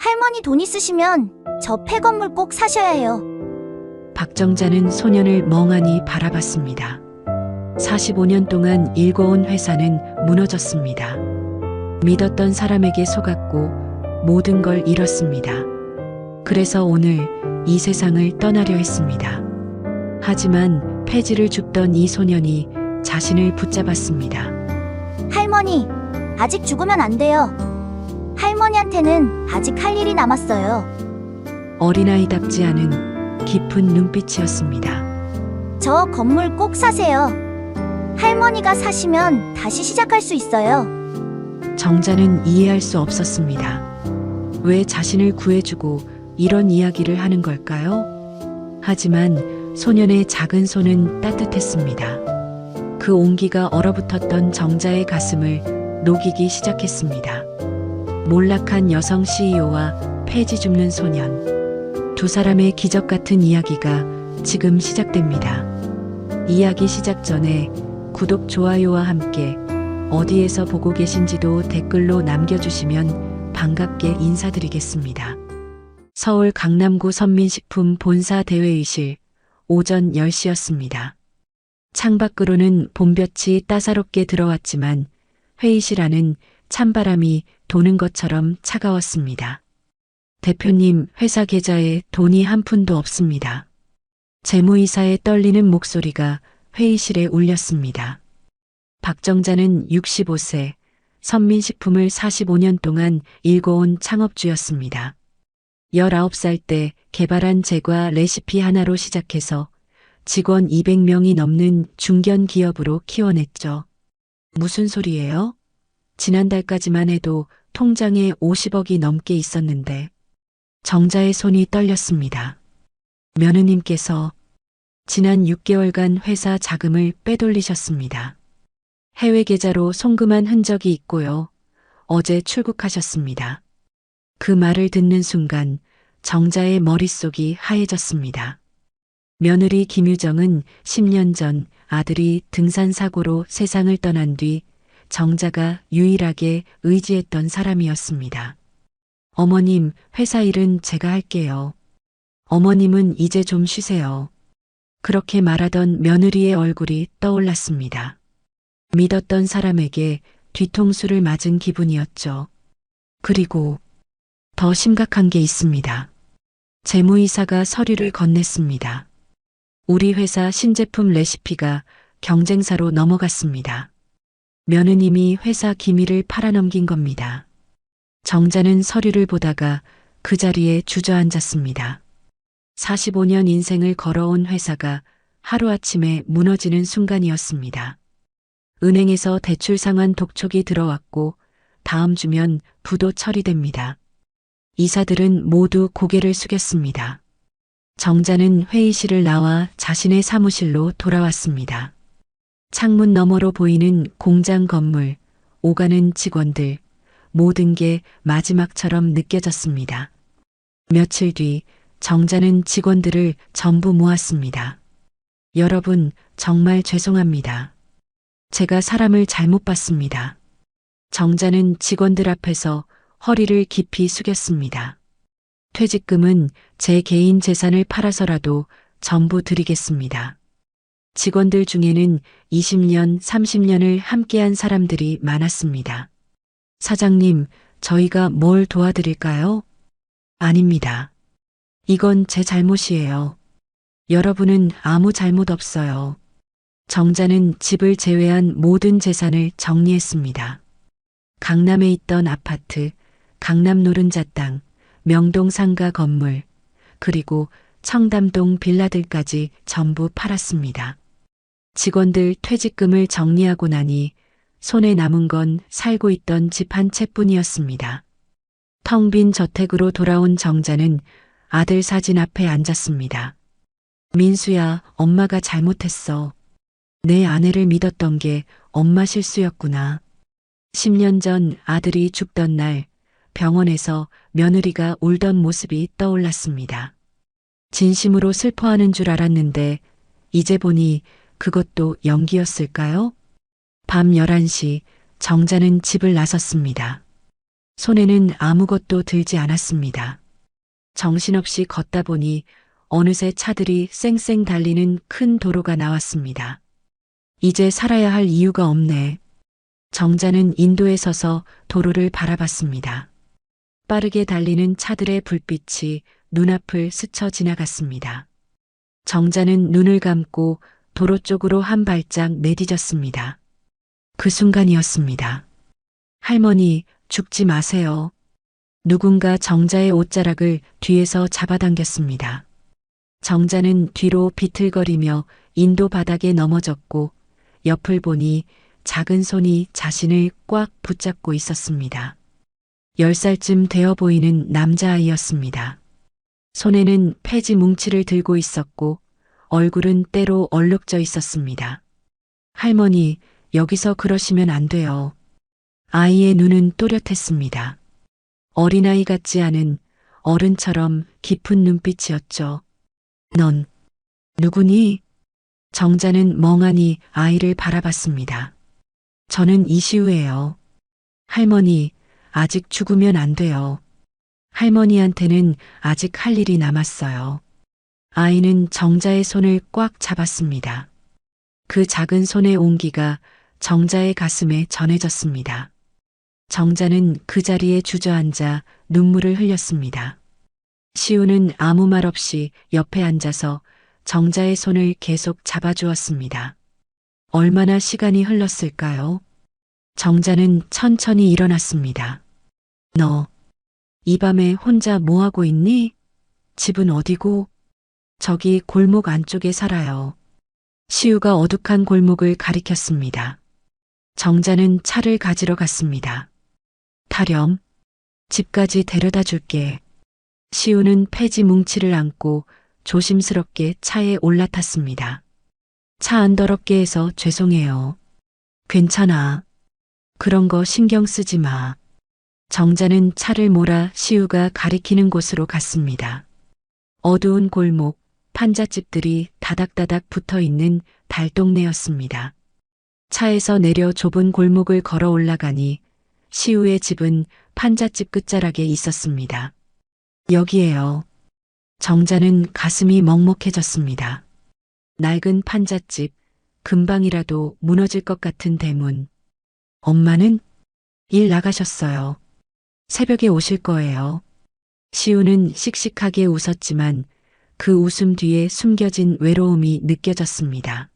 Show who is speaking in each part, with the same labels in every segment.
Speaker 1: 할머니 돈 있으시면 저 폐건물 꼭 사셔야 해요.
Speaker 2: 박정자는 소년을 멍하니 바라봤습니다. 45년 동안 일궈온 회사는 무너졌습니다. 믿었던 사람에게 속았고 모든 걸 잃었습니다. 그래서 오늘 이 세상을 떠나려 했습니다. 하지만 폐지를 줍던 이 소년이 자신을 붙잡았습니다.
Speaker 1: 할머니, 아직 죽으면 안 돼요. 할머니한테는 아직 할 일이 남았어요.
Speaker 2: 어린아이답지 않은 깊은 눈빛이었습니다.
Speaker 1: 저 건물 꼭 사세요. 할머니가 사시면 다시 시작할 수 있어요.
Speaker 2: 정자는 이해할 수 없었습니다. 왜 자신을 구해주고 이런 이야기를 하는 걸까요? 하지만 소년의 작은 손은 따뜻했습니다. 그 온기가 얼어붙었던 정자의 가슴을 녹이기 시작했습니다. 몰락한 여성 CEO와 폐지 줍는 소년. 두 사람의 기적 같은 이야기가 지금 시작됩니다. 이야기 시작 전에 구독, 좋아요와 함께 어디에서 보고 계신지도 댓글로 남겨주시면 반갑게 인사드리겠습니다. 서울 강남구 선민식품 본사 대회의실 오전 10시였습니다. 창밖으로는 봄볕이 따사롭게 들어왔지만 회의실 안은 찬바람이 도는 것처럼 차가웠습니다. 대표님, 회사 계좌에 돈이 한 푼도 없습니다. 재무이사의 떨리는 목소리가 회의실에 울렸습니다. 박정자는 65세, 선민식품을 45년 동안 일궈온 창업주였습니다. 19살 때 개발한 제과 레시피 하나로 시작해서 직원 200명이 넘는 중견 기업으로 키워냈죠. 무슨 소리예요? 지난달까지만 해도 통장에 50억이 넘게 있었는데 정자의 손이 떨렸습니다. 며느님께서 지난 6개월간 회사 자금을 빼돌리셨습니다. 해외 계좌로 송금한 흔적이 있고요. 어제 출국하셨습니다. 그 말을 듣는 순간 정자의 머릿속이 하얘졌습니다. 며느리 김유정은 10년 전 아들이 등산 사고로 세상을 떠난 뒤 정자가 유일하게 의지했던 사람이었습니다. 어머님, 회사 일은 제가 할게요. 어머님은 이제 좀 쉬세요. 그렇게 말하던 며느리의 얼굴이 떠올랐습니다. 믿었던 사람에게 뒤통수를 맞은 기분이었죠. 그리고 더 심각한 게 있습니다. 재무이사가 서류를 건넸습니다. 우리 회사 신제품 레시피가 경쟁사로 넘어갔습니다. 며느님이 회사 기밀을 팔아넘긴 겁니다. 정자는 서류를 보다가 그 자리에 주저앉았습니다. 45년 인생을 걸어온 회사가 하루아침에 무너지는 순간이었습니다. 은행에서 대출 상환 독촉이 들어왔고 다음 주면 부도 처리됩니다. 이사들은 모두 고개를 숙였습니다. 정자는 회의실을 나와 자신의 사무실로 돌아왔습니다. 창문 너머로 보이는 공장 건물, 오가는 직원들, 모든 게 마지막처럼 느껴졌습니다. 며칠 뒤 정자는 직원들을 전부 모았습니다. 여러분, 정말 죄송합니다. 제가 사람을 잘못 봤습니다. 정자는 직원들 앞에서 허리를 깊이 숙였습니다. 퇴직금은 제 개인 재산을 팔아서라도 전부 드리겠습니다. 직원들 중에는 20년, 30년을 함께한 사람들이 많았습니다. 사장님, 저희가 뭘 도와드릴까요? 아닙니다. 이건 제 잘못이에요. 여러분은 아무 잘못 없어요. 정자는 집을 제외한 모든 재산을 정리했습니다. 강남에 있던 아파트, 강남 노른자 땅, 명동 상가 건물, 그리고 청담동 빌라들까지 전부 팔았습니다. 직원들 퇴직금을 정리하고 나니 손에 남은 건 살고 있던 집 한 채뿐이었습니다. 텅 빈 저택으로 돌아온 정자는 아들 사진 앞에 앉았습니다. 민수야, 엄마가 잘못했어. 내 아내를 믿었던 게 엄마 실수였구나. 10년 전 아들이 죽던 날 병원에서 며느리가 울던 모습이 떠올랐습니다. 진심으로 슬퍼하는 줄 알았는데 이제 보니 그것도 연기였을까요? 밤 11시 정자는 집을 나섰습니다. 손에는 아무것도 들지 않았습니다. 정신없이 걷다 보니 어느새 차들이 쌩쌩 달리는 큰 도로가 나왔습니다. 이제 살아야 할 이유가 없네. 정자는 인도에 서서 도로를 바라봤습니다. 빠르게 달리는 차들의 불빛이 눈앞을 스쳐 지나갔습니다. 정자는 눈을 감고 도로 쪽으로 한 발짝 내디뎠습니다. 그 순간이었습니다. 할머니, 죽지 마세요. 누군가 정자의 옷자락을 뒤에서 잡아당겼습니다. 정자는 뒤로 비틀거리며 인도 바닥에 넘어졌고 옆을 보니 작은 손이 자신을 꽉 붙잡고 있었습니다. 10살쯤 되어 보이는 남자아이였습니다. 손에는 폐지 뭉치를 들고 있었고 얼굴은 때로 얼룩져 있었습니다. 할머니, 여기서 그러시면 안 돼요. 아이의 눈은 또렷했습니다. 어린아이 같지 않은 어른처럼 깊은 눈빛이었죠. 넌 누구니? 정자는 멍하니 아이를 바라봤습니다. 저는 이시우예요. 할머니, 아직 죽으면 안 돼요. 할머니한테는 아직 할 일이 남았어요. 아이는 정자의 손을 꽉 잡았습니다. 그 작은 손의 온기가 정자의 가슴에 전해졌습니다. 정자는 그 자리에 주저앉아 눈물을 흘렸습니다. 시우는 아무 말 없이 옆에 앉아서 정자의 손을 계속 잡아주었습니다. 얼마나 시간이 흘렀을까요? 정자는 천천히 일어났습니다. 너, 이 밤에 혼자 뭐하고 있니? 집은 어디고? 저기 골목 안쪽에 살아요. 시우가 어둑한 골목을 가리켰습니다. 정자는 차를 가지러 갔습니다. 타렴, 집까지 데려다 줄게. 시우는 폐지 뭉치를 안고 조심스럽게 차에 올라탔습니다. 차 안 더럽게 해서 죄송해요. 괜찮아. 그런 거 신경 쓰지 마. 정자는 차를 몰아 시우가 가리키는 곳으로 갔습니다. 어두운 골목, 판잣집들이 다닥다닥 붙어 있는 달동네였습니다. 차에서 내려 좁은 골목을 걸어 올라가니 시우의 집은 판잣집 끝자락에 있었습니다. 여기에요. 정자는 가슴이 먹먹해졌습니다. 낡은 판잣집, 금방이라도 무너질 것 같은 대문. 엄마는 일 나가셨어요. 새벽에 오실 거예요. 시우는 씩씩하게 웃었지만 그 웃음 뒤에 숨겨진 외로움이 느껴졌습니다.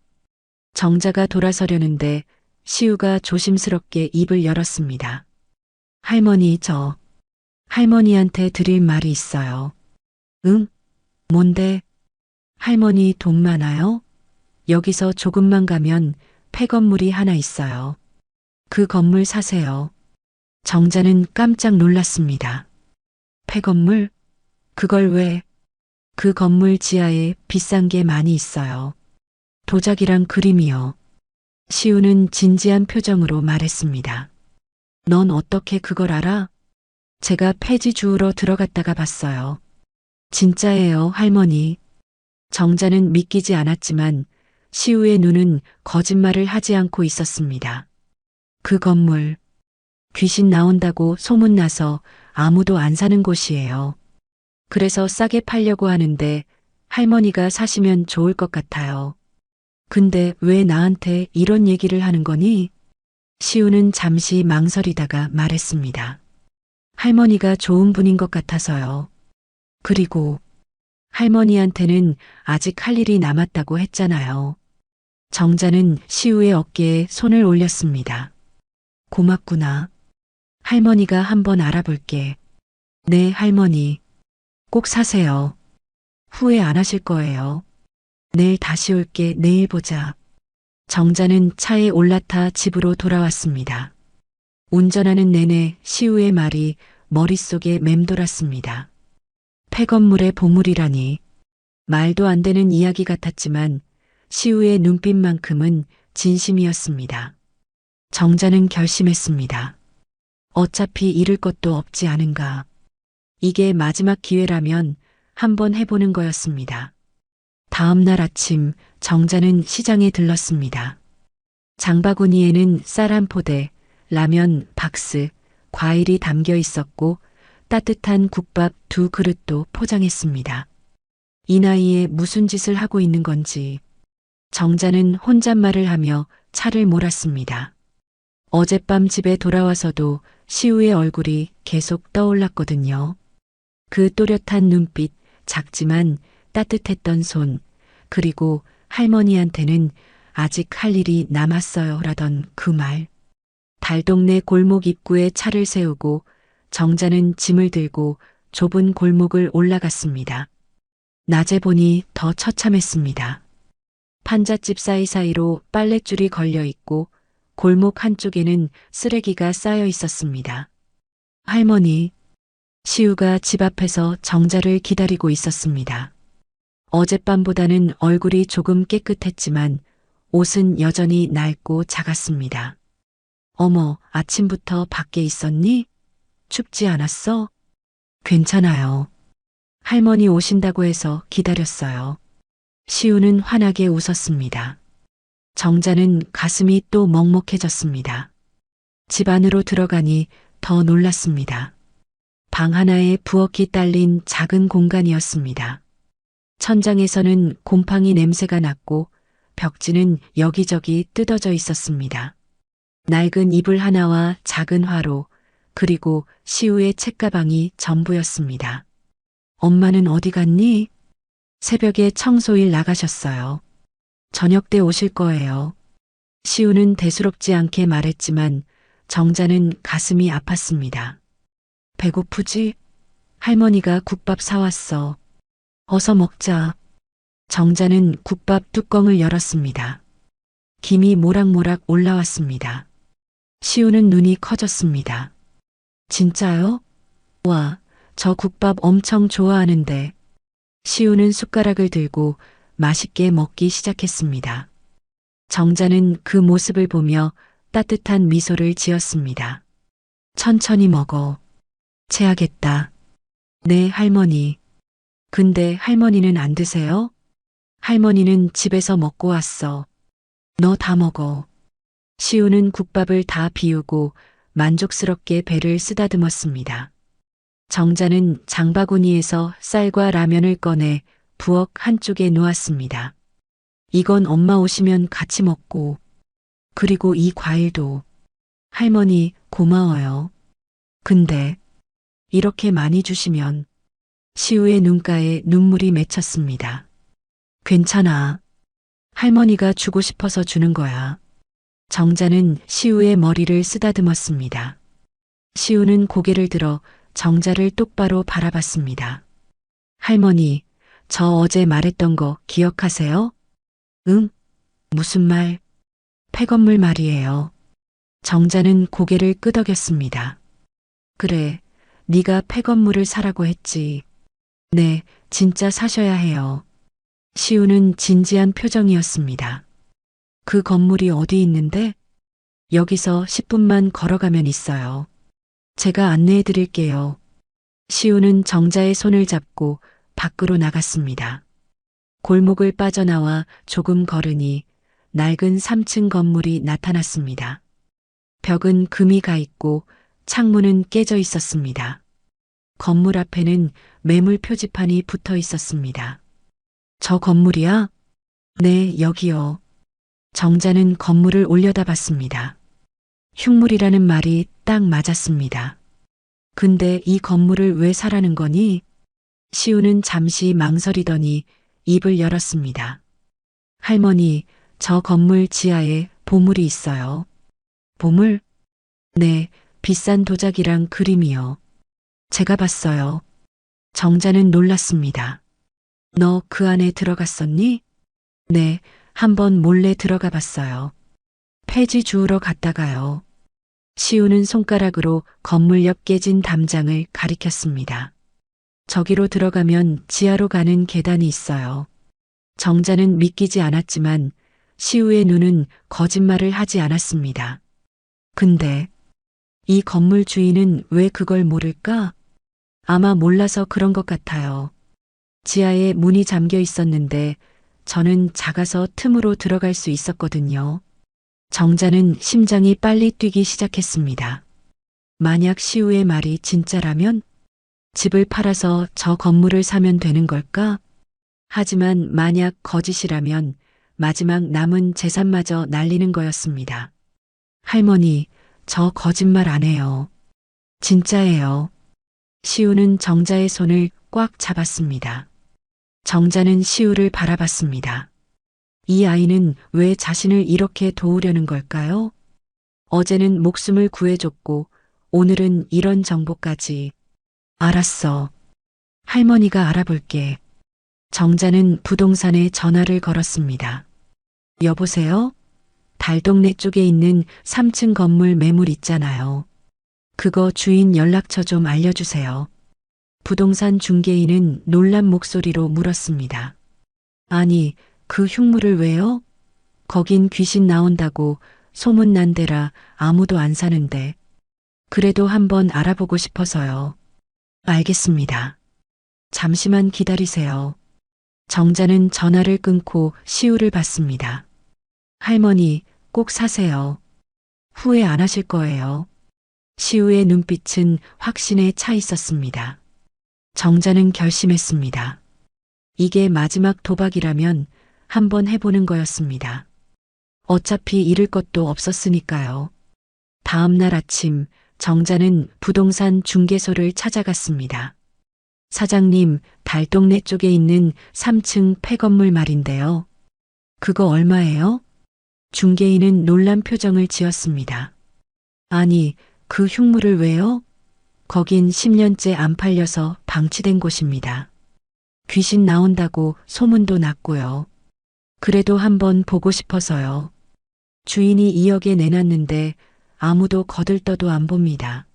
Speaker 2: 정자가 돌아서려는데 시우가 조심스럽게 입을 열었습니다. 할머니, 저 할머니한테 드릴 말이 있어요. 응? 뭔데? 할머니 돈 많아요? 여기서 조금만 가면 폐건물이 하나 있어요. 그 건물 사세요. 정자는 깜짝 놀랐습니다. 폐건물? 그걸 왜? 그 건물 지하에 비싼 게 많이 있어요. 도자기랑 그림이요. 시우는 진지한 표정으로 말했습니다. 넌 어떻게 그걸 알아? 제가 폐지 주우러 들어갔다가 봤어요. 진짜예요, 할머니. 정자는 믿기지 않았지만 시우의 눈은 거짓말을 하지 않고 있었습니다. 그 건물, 귀신 나온다고 소문나서 아무도 안 사는 곳이에요. 그래서 싸게 팔려고 하는데 할머니가 사시면 좋을 것 같아요. 근데 왜 나한테 이런 얘기를 하는 거니? 시우는 잠시 망설이다가 말했습니다. 할머니가 좋은 분인 것 같아서요. 그리고 할머니한테는 아직 할 일이 남았다고 했잖아요. 정자는 시우의 어깨에 손을 올렸습니다. 고맙구나. 할머니가 한번 알아볼게. 네, 할머니. 꼭 사세요. 후회 안 하실 거예요. 내일 다시 올게. 내일 보자. 정자는 차에 올라타 집으로 돌아왔습니다. 운전하는 내내 시우의 말이 머릿속에 맴돌았습니다. 폐건물의 보물이라니. 말도 안 되는 이야기 같았지만 시우의 눈빛만큼은 진심이었습니다. 정자는 결심했습니다. 어차피 잃을 것도 없지 않은가. 이게 마지막 기회라면 한번 해보는 거였습니다. 다음 날 아침 정자는 시장에 들렀습니다. 장바구니에는 쌀 한 포대, 라면 박스, 과일이 담겨 있었고 따뜻한 국밥 2그릇도 포장했습니다. 이 나이에 무슨 짓을 하고 있는 건지 정자는 혼잣말을 하며 차를 몰았습니다. 어젯밤 집에 돌아와서도 시우의 얼굴이 계속 떠올랐거든요. 그 또렷한 눈빛, 작지만 따뜻했던 손, 그리고 할머니한테는 아직 할 일이 남았어요 라던 그 말. 달동네 골목 입구에 차를 세우고 정자는 짐을 들고 좁은 골목을 올라갔습니다. 낮에 보니 더 처참했습니다. 판잣집 사이사이로 빨랫줄이 걸려 있고 골목 한쪽에는 쓰레기가 쌓여 있었습니다. 할머니, 시우가 집 앞에서 정자를 기다리고 있었습니다. 어젯밤보다는 얼굴이 조금 깨끗했지만 옷은 여전히 낡고 작았습니다. 어머, 아침부터 밖에 있었니? 춥지 않았어? 괜찮아요. 할머니 오신다고 해서 기다렸어요. 시우는 환하게 웃었습니다. 정자는 가슴이 또 먹먹해졌습니다. 집 안으로 들어가니 더 놀랐습니다. 방 하나에 부엌이 딸린 작은 공간이었습니다. 천장에서는 곰팡이 냄새가 났고 벽지는 여기저기 뜯어져 있었습니다. 낡은 이불 하나와 작은 화로, 그리고 시우의 책가방이 전부였습니다. 엄마는 어디 갔니? 새벽에 청소일 나가셨어요. 저녁 때 오실 거예요. 시우는 대수롭지 않게 말했지만 정자는 가슴이 아팠습니다. 배고프지? 할머니가 국밥 사왔어. 어서 먹자. 정자는 국밥 뚜껑을 열었습니다. 김이 모락모락 올라왔습니다. 시우는 눈이 커졌습니다. 진짜요? 와, 저 국밥 엄청 좋아하는데. 시우는 숟가락을 들고 맛있게 먹기 시작했습니다. 정자는 그 모습을 보며 따뜻한 미소를 지었습니다. 천천히 먹어. 체하겠다. 네, 할머니. 근데 할머니는 안 드세요? 할머니는 집에서 먹고 왔어. 너 다 먹어. 시우는 국밥을 다 비우고 만족스럽게 배를 쓰다듬었습니다. 정자는 장바구니에서 쌀과 라면을 꺼내 부엌 한쪽에 놓았습니다. 이건 엄마 오시면 같이 먹고, 그리고 이 과일도. 할머니, 고마워요. 근데 이렇게 많이 주시면. 시우의 눈가에 눈물이 맺혔습니다. 괜찮아. 할머니가 주고 싶어서 주는 거야. 정자는 시우의 머리를 쓰다듬었습니다. 시우는 고개를 들어 정자를 똑바로 바라봤습니다. 할머니, 저 어제 말했던 거 기억하세요? 응? 무슨 말? 폐건물 말이에요. 정자는 고개를 끄덕였습니다. 그래, 네가 폐건물을 사라고 했지. 네, 진짜 사셔야 해요. 시우는 진지한 표정이었습니다. 그 건물이 어디 있는데? 여기서 10분만 걸어가면 있어요. 제가 안내해 드릴게요. 시우는 정자의 손을 잡고 밖으로 나갔습니다. 골목을 빠져나와 조금 걸으니 낡은 3층 건물이 나타났습니다. 벽은 금이 가 있고 창문은 깨져 있었습니다. 건물 앞에는 매물 표지판이 붙어 있었습니다. 저 건물이야? 네, 여기요. 정자는 건물을 올려다봤습니다. 흉물이라는 말이 딱 맞았습니다. 근데 이 건물을 왜 사라는 거니? 시우는 잠시 망설이더니 입을 열었습니다. 할머니, 저 건물 지하에 보물이 있어요. 보물? 네, 비싼 도자기랑 그림이요. 제가 봤어요. 정자는 놀랐습니다. 너 그 안에 들어갔었니? 네, 한번 몰래 들어가 봤어요. 폐지 주우러 갔다가요. 시우는 손가락으로 건물 옆 깨진 담장을 가리켰습니다. 저기로 들어가면 지하로 가는 계단이 있어요. 정자는 믿기지 않았지만 시우의 눈은 거짓말을 하지 않았습니다. 근데 이 건물 주인은 왜 그걸 모를까? 아마 몰라서 그런 것 같아요. 지하에 문이 잠겨 있었는데 저는 작아서 틈으로 들어갈 수 있었거든요. 정자는 심장이 빨리 뛰기 시작했습니다. 만약 시우의 말이 진짜라면 집을 팔아서 저 건물을 사면 되는 걸까? 하지만 만약 거짓이라면 마지막 남은 재산마저 날리는 거였습니다. 할머니, 저 거짓말 안 해요. 진짜예요. 시우는 정자의 손을 꽉 잡았습니다. 정자는 시우를 바라봤습니다. 이 아이는 왜 자신을 이렇게 도우려는 걸까요? 어제는 목숨을 구해줬고 오늘은 이런 정보까지. 알았어. 할머니가 알아볼게. 정자는 부동산에 전화를 걸었습니다. 여보세요? 달동네 쪽에 있는 3층 건물 매물 있잖아요. 그거 주인 연락처 좀 알려주세요. 부동산 중개인은 놀란 목소리로 물었습니다. 아니, 그 흉물을 왜요? 거긴 귀신 나온다고 소문난 데라 아무도 안 사는데. 그래도 한번 알아보고 싶어서요. 알겠습니다. 잠시만 기다리세요. 정자는 전화를 끊고 시우를 받습니다. 할머니, 꼭 사세요. 후회 안 하실 거예요. 시우의 눈빛은 확신에 차 있었습니다. 정자는 결심했습니다. 이게 마지막 도박이라면 한번 해보는 거였습니다. 어차피 잃을 것도 없었으니까요. 다음 날 아침 정자는 부동산 중개소를 찾아갔습니다. 사장님, 달동네 쪽에 있는 3층 폐건물 말인데요. 그거 얼마예요? 중개인은 놀란 표정을 지었습니다. 아니, 그 흉물을 왜요? 거긴 10년째 안 팔려서 방치된 곳입니다. 귀신 나온다고 소문도 났고요. 그래도 한번 보고 싶어서요. 주인이 2억에 내놨는데 아무도 거들떠도 안 봅니다.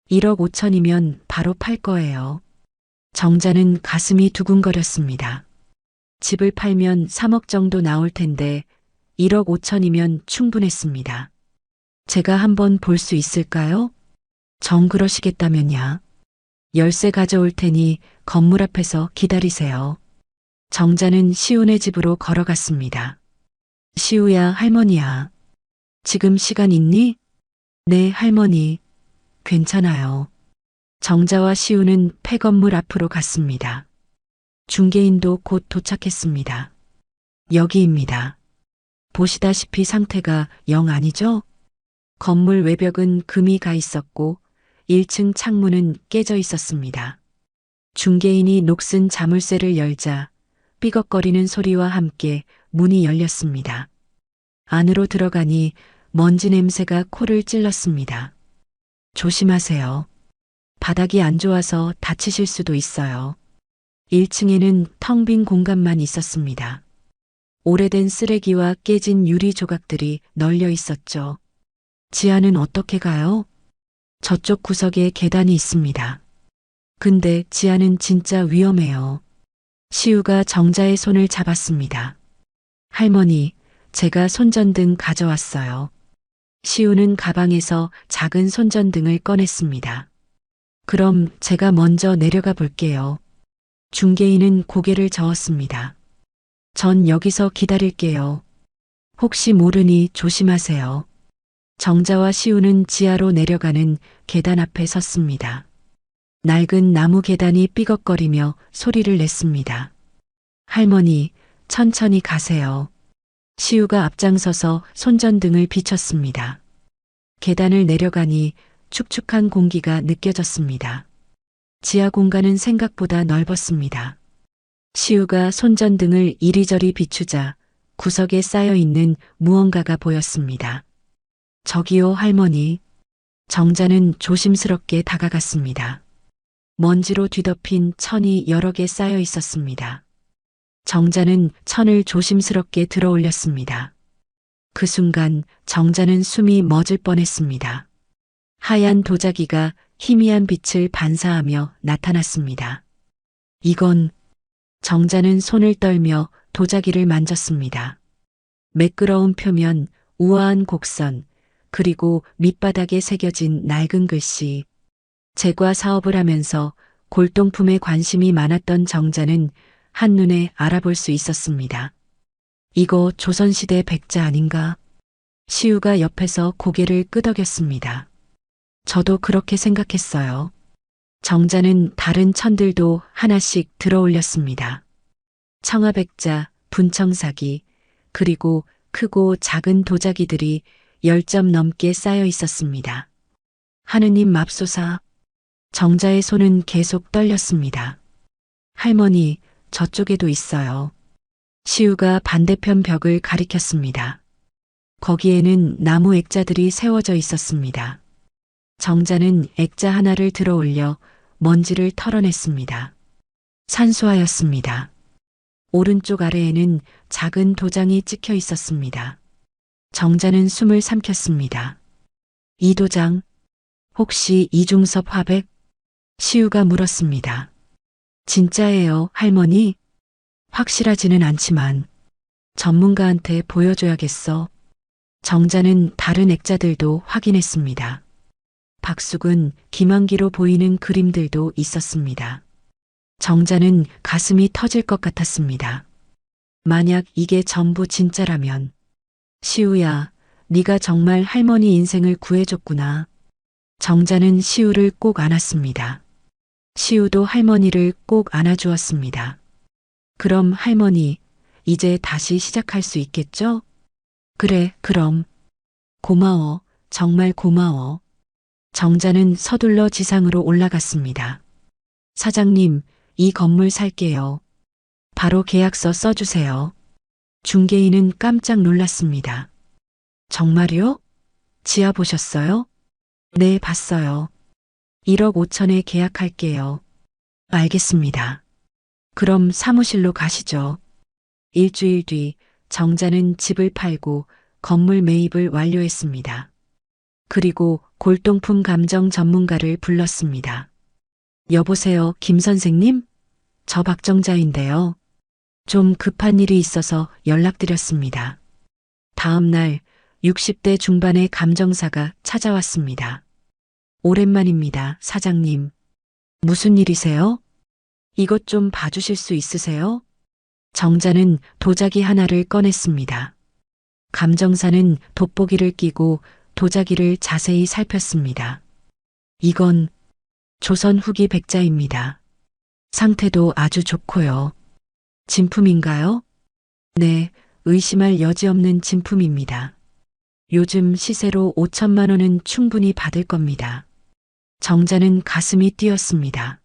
Speaker 2: 1억 5천이면 바로 팔 거예요. 정자는 가슴이 두근거렸습니다. 집을 팔면 3억 정도 나올 텐데 1억 5천이면 충분했습니다. 제가 한번 볼 수 있을까요? 정 그러시겠다면야. 열쇠 가져올 테니 건물 앞에서 기다리세요. 정자는 시우네 집으로 걸어갔습니다. 시우야, 할머니야. 지금 시간 있니? 네, 할머니. 괜찮아요. 정자와 시우는 폐건물 앞으로 갔습니다. 중개인도 곧 도착했습니다. 여기입니다. 보시다시피 상태가 영 아니죠? 건물 외벽은 금이 가 있었고 1층 창문은 깨져 있었습니다. 중개인이 녹슨 자물쇠를 열자 삐걱거리는 소리와 함께 문이 열렸습니다. 안으로 들어가니 먼지 냄새가 코를 찔렀습니다. 조심하세요. 바닥이 안 좋아서 다치실 수도 있어요. 1층에는 텅 빈 공간만 있었습니다. 오래된 쓰레기와 깨진 유리 조각들이 널려 있었죠. 지하는 어떻게 가요? 저쪽 구석에 계단이 있습니다. 근데 지하는 진짜 위험해요. 시우가 정자의 손을 잡았습니다. 할머니, 제가 손전등 가져왔어요. 시우는 가방에서 작은 손전등을 꺼냈습니다. 그럼 제가 먼저 내려가 볼게요. 중개인은 고개를 저었습니다. 전 여기서 기다릴게요. 혹시 모르니 조심하세요. 정자와 시우는 지하로 내려가는 계단 앞에 섰습니다. 낡은 나무 계단이 삐걱거리며 소리를 냈습니다. 할머니, 천천히 가세요. 시우가 앞장서서 손전등을 비췄습니다. 계단을 내려가니 축축한 공기가 느껴졌습니다. 지하 공간은 생각보다 넓었습니다. 시우가 손전등을 이리저리 비추자 구석에 쌓여 있는 무언가가 보였습니다. 저기요, 할머니. 정자는 조심스럽게 다가갔습니다. 먼지로 뒤덮인 천이 여러 개 쌓여 있었습니다. 정자는 천을 조심스럽게 들어 올렸습니다. 그 순간 정자는 숨이 멎을 뻔했습니다. 하얀 도자기가 희미한 빛을 반사하며 나타났습니다. 이건... 정자는 손을 떨며 도자기를 만졌습니다. 매끄러운 표면, 우아한 곡선, 그리고 밑바닥에 새겨진 낡은 글씨. 제과 사업을 하면서 골동품에 관심이 많았던 정자는 한눈에 알아볼 수 있었습니다. 이거 조선시대 백자 아닌가? 시우가 옆에서 고개를 끄덕였습니다. 저도 그렇게 생각했어요. 정자는 다른 천들도 하나씩 들어 올렸습니다. 청아백자, 분청사기, 그리고 크고 작은 도자기들이 10점 넘게 쌓여 있었습니다. 하느님 맙소사. 정자의 손은 계속 떨렸습니다. 할머니, 저쪽에도 있어요. 시우가 반대편 벽을 가리켰습니다. 거기에는 나무 액자들이 세워져 있었습니다. 정자는 액자 하나를 들어 올려 먼지를 털어냈습니다. 산수화였습니다. 오른쪽 아래에는 작은 도장이 찍혀 있었습니다. 정자는 숨을 삼켰습니다. 이 도장, 혹시 이중섭 화백? 시우가 물었습니다. 진짜예요, 할머니? 확실하지는 않지만 전문가한테 보여줘야겠어. 정자는 다른 액자들도 확인했습니다. 박숙은 김한기로 보이는 그림들도 있었습니다. 정자는 가슴이 터질 것 같았습니다. 만약 이게 전부 진짜라면, 시우야, 네가 정말 할머니 인생을 구해줬구나. 정자는 시우를 꼭 안았습니다. 시우도 할머니를 꼭 안아주었습니다. 그럼 할머니, 이제 다시 시작할 수 있겠죠? 그래, 그럼. 고마워, 정말 고마워. 정자는 서둘러 지상으로 올라갔습니다. 사장님, 이 건물 살게요. 바로 계약서 써주세요. 중개인은 깜짝 놀랐습니다. 정말요? 지하 보셨어요? 네, 봤어요. 1억 5천에 계약할게요. 알겠습니다. 그럼 사무실로 가시죠. 일주일 뒤 정자는 집을 팔고 건물 매입을 완료했습니다. 그리고 골동품 감정 전문가를 불렀습니다. 여보세요, 김 선생님? 저 박정자인데요. 좀 급한 일이 있어서 연락드렸습니다. 다음 날 60대 중반의 감정사가 찾아왔습니다. 오랜만입니다, 사장님. 무슨 일이세요? 이것 좀 봐주실 수 있으세요? 정자는 도자기 하나를 꺼냈습니다. 감정사는 돋보기를 끼고 도자기를 자세히 살폈습니다. 이건 조선 후기 백자입니다. 상태도 아주 좋고요. 진품인가요? 네, 의심할 여지 없는 진품입니다. 요즘 시세로 5천만 원은 충분히 받을 겁니다. 정자는 가슴이 뛰었습니다.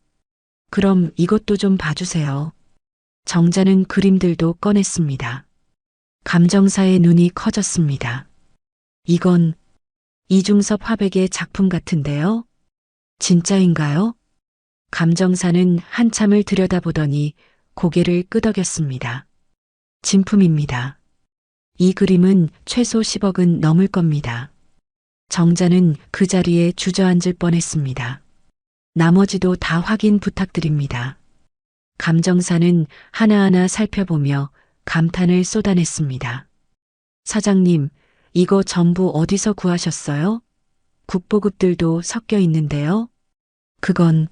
Speaker 2: 그럼 이것도 좀 봐주세요. 정자는 그림들도 꺼냈습니다. 감정사의 눈이 커졌습니다. 이건 이중섭 화백의 작품 같은데요? 진짜인가요? 감정사는 한참을 들여다보더니 고개를 끄덕였습니다. 진품입니다. 이 그림은 최소 10억은 넘을 겁니다. 정자는 그 자리에 주저앉을 뻔했습니다. 나머지도 다 확인 부탁드립니다. 감정사는 하나하나 살펴보며 감탄을 쏟아냈습니다. 사장님, 이거 전부 어디서 구하셨어요? 국보급들도 섞여 있는데요. 그건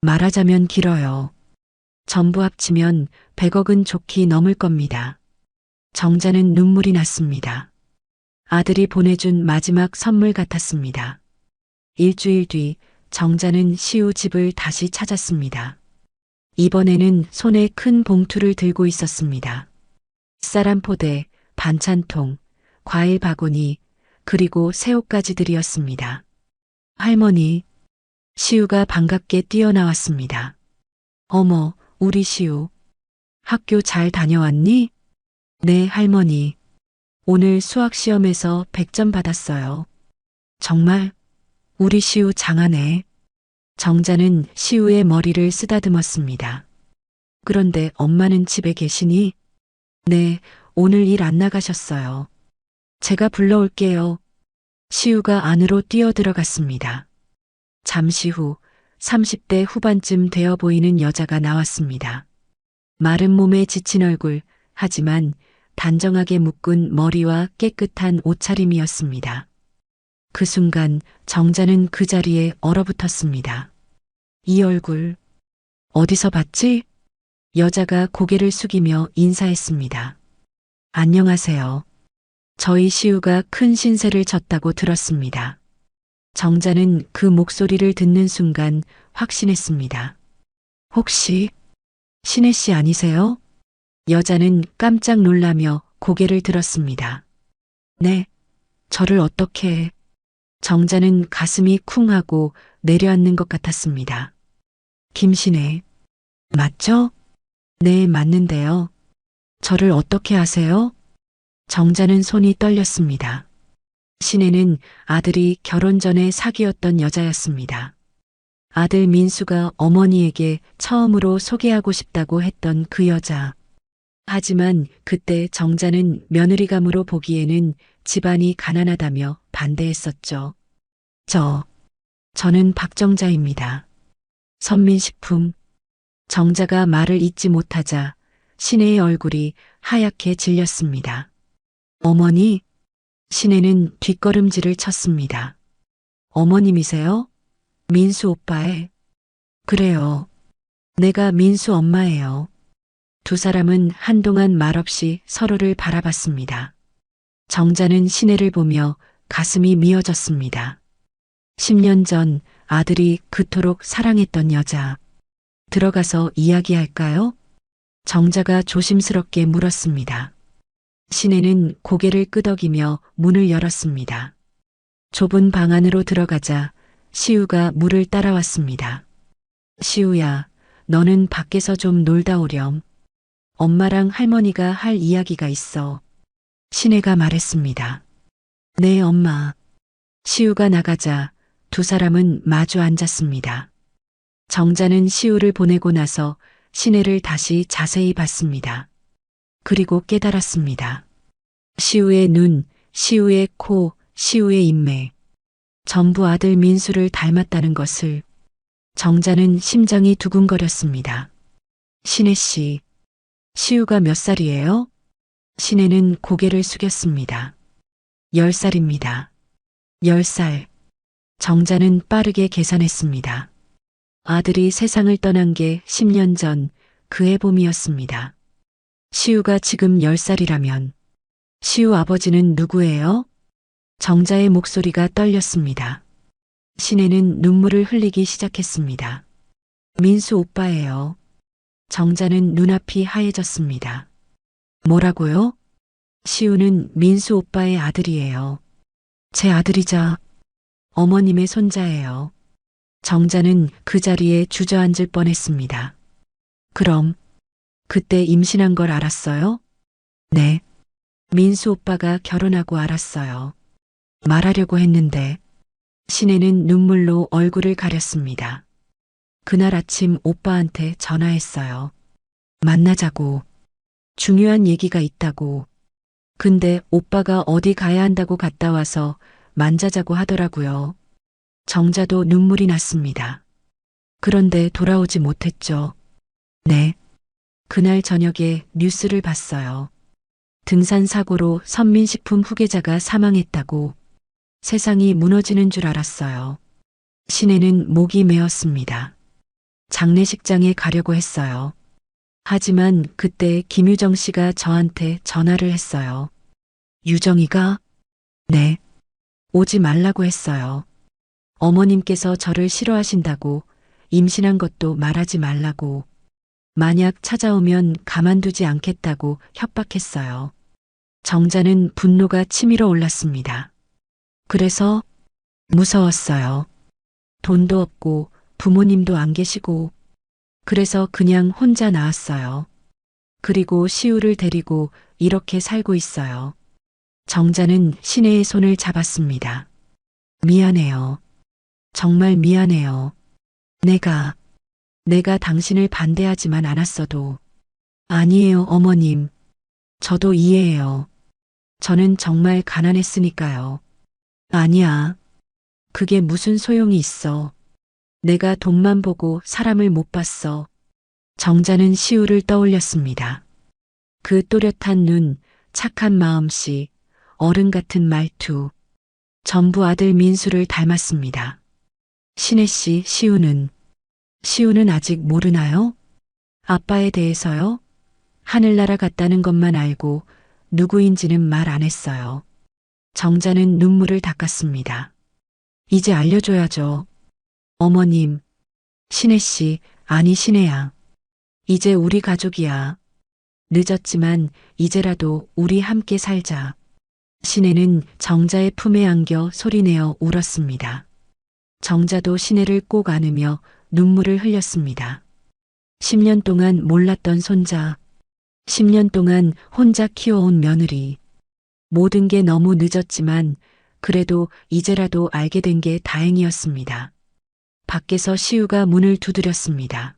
Speaker 2: 말하자면 길어요. 전부 합치면 100억은 좋게 넘을 겁니다. 정자는 눈물이 났습니다. 아들이 보내준 마지막 선물 같았습니다. 일주일 뒤 정자는 시우 집을 다시 찾았습니다. 이번에는 손에 큰 봉투를 들고 있었습니다. 쌀 한 포대, 반찬통, 과일 바구니, 그리고 새우까지들이었습니다. 할머니, 시우가 반갑게 뛰어나왔습니다. 어머, 우리 시우. 학교 잘 다녀왔니? 네, 할머니. 오늘 수학 시험에서 100점 받았어요. 정말? 우리 시우 장하네. 정자는 시우의 머리를 쓰다듬었습니다. 그런데 엄마는 집에 계시니? 네, 오늘 일 안 나가셨어요. 제가 불러올게요. 시우가 안으로 뛰어들어갔습니다. 잠시 후 30대 후반쯤 되어 보이는 여자가 나왔습니다. 마른 몸에 지친 얼굴, 하지만 단정하게 묶은 머리와 깨끗한 옷차림이었습니다. 그 순간 정자는 그 자리에 얼어붙었습니다. 이 얼굴, 어디서 봤지? 여자가 고개를 숙이며 인사했습니다. 안녕하세요. 저희 시우가 큰 신세를 졌다고 들었습니다. 정자는 그 목소리를 듣는 순간 확신했습니다. 혹시 신혜 씨 아니세요? 여자는 깜짝 놀라며 고개를 들었습니다. 네, 저를 어떻게... 정자는 가슴이 쿵 하고 내려앉는 것 같았습니다. 김신혜, 맞죠? 네, 맞는데요. 저를 어떻게 아세요? 정자는 손이 떨렸습니다. 신혜는 아들이 결혼 전에 사귀었던 여자였습니다. 아들 민수가 어머니에게 처음으로 소개하고 싶다고 했던 그 여자. 하지만 그때 정자는 며느리감으로 보기에는 집안이 가난하다며 반대했었죠. 저는 박정자입니다. 선민식품. 정자가 말을 잇지 못하자 신혜의 얼굴이 하얗게 질렸습니다. 어머니? 신혜는 뒷걸음질을 쳤습니다. 어머님이세요? 민수 오빠의. 그래요. 내가 민수 엄마예요. 두 사람은 한동안 말없이 서로를 바라봤습니다. 정자는 신혜를 보며 가슴이 미어졌습니다. 10년 전 아들이 그토록 사랑했던 여자. 들어가서 이야기할까요? 정자가 조심스럽게 물었습니다. 신혜는 고개를 끄덕이며 문을 열었습니다. 좁은 방 안으로 들어가자 시우가 물을 따라왔습니다. 시우야, 너는 밖에서 좀 놀다 오렴. 엄마랑 할머니가 할 이야기가 있어. 신혜가 말했습니다. 네, 엄마. 시우가 나가자 두 사람은 마주 앉았습니다. 정자는 시우를 보내고 나서 신혜를 다시 자세히 봤습니다. 그리고 깨달았습니다. 시우의 눈, 시우의 코, 시우의 인매. 전부 아들 민수를 닮았다는 것을. 정자는 심장이 두근거렸습니다. 신혜 씨, 시우가 몇 살이에요? 신혜는 고개를 숙였습니다. 10살입니다. 10살. 정자는 빠르게 계산했습니다. 아들이 세상을 떠난 게 10년 전 그해 봄이었습니다. 시우가 지금 10살이라면 시우 아버지는 누구예요? 정자의 목소리가 떨렸습니다. 신혜는 눈물을 흘리기 시작했습니다. 민수 오빠예요. 정자는 눈앞이 하얘졌습니다. 뭐라고요? 시우는 민수 오빠의 아들이에요. 제 아들이자 어머님의 손자예요. 정자는 그 자리에 주저앉을 뻔했습니다. 그럼 그때 임신한 걸 알았어요? 네. 민수 오빠가 결혼하고 알았어요. 말하려고 했는데 신혜는 눈물로 얼굴을 가렸습니다. 그날 아침 오빠한테 전화했어요. 만나자고. 중요한 얘기가 있다고. 근데 오빠가 어디 가야 한다고 갔다 와서 만자자고 하더라고요. 정자도 눈물이 났습니다. 그런데 돌아오지 못했죠. 네. 그날 저녁에 뉴스를 봤어요. 등산 사고로 선민식품 후계자가 사망했다고. 세상이 무너지는 줄 알았어요. 신혜는 목이 메었습니다. 장례식장에 가려고 했어요. 하지만 그때 김유정 씨가 저한테 전화를 했어요. 유정이가? 네. 오지 말라고 했어요. 어머님께서 저를 싫어하신다고, 임신한 것도 말하지 말라고, 만약 찾아오면 가만두지 않겠다고 협박했어요. 정자는 분노가 치밀어 올랐습니다. 그래서 무서웠어요. 돈도 없고 부모님도 안 계시고, 그래서 그냥 혼자 나왔어요. 그리고 시우를 데리고 이렇게 살고 있어요. 정자는 신혜의 손을 잡았습니다. 미안해요. 정말 미안해요. 내가 당신을 반대하지만 않았어도. 아니에요, 어머님. 저도 이해해요. 저는 정말 가난했으니까요. 아니야. 그게 무슨 소용이 있어. 내가 돈만 보고 사람을 못 봤어. 정자는 시우를 떠올렸습니다. 그 또렷한 눈, 착한 마음씨, 어른 같은 말투. 전부 아들 민수를 닮았습니다. 신혜 씨, 시우는 아직 모르나요? 아빠에 대해서요? 하늘나라 갔다는 것만 알고 누구인지는 말 안 했어요. 정자는 눈물을 닦았습니다. 이제 알려줘야죠. 어머님, 신혜 씨, 아니 신혜야. 이제 우리 가족이야. 늦었지만 이제라도 우리 함께 살자. 신혜는 정자의 품에 안겨 소리내어 울었습니다. 정자도 신혜를 꼭 안으며 눈물을 흘렸습니다. 10년 동안 몰랐던 손자, 10년 동안 혼자 키워온 며느리. 모든 게 너무 늦었지만 그래도 이제라도 알게 된 게 다행이었습니다. 밖에서 시우가 문을 두드렸습니다.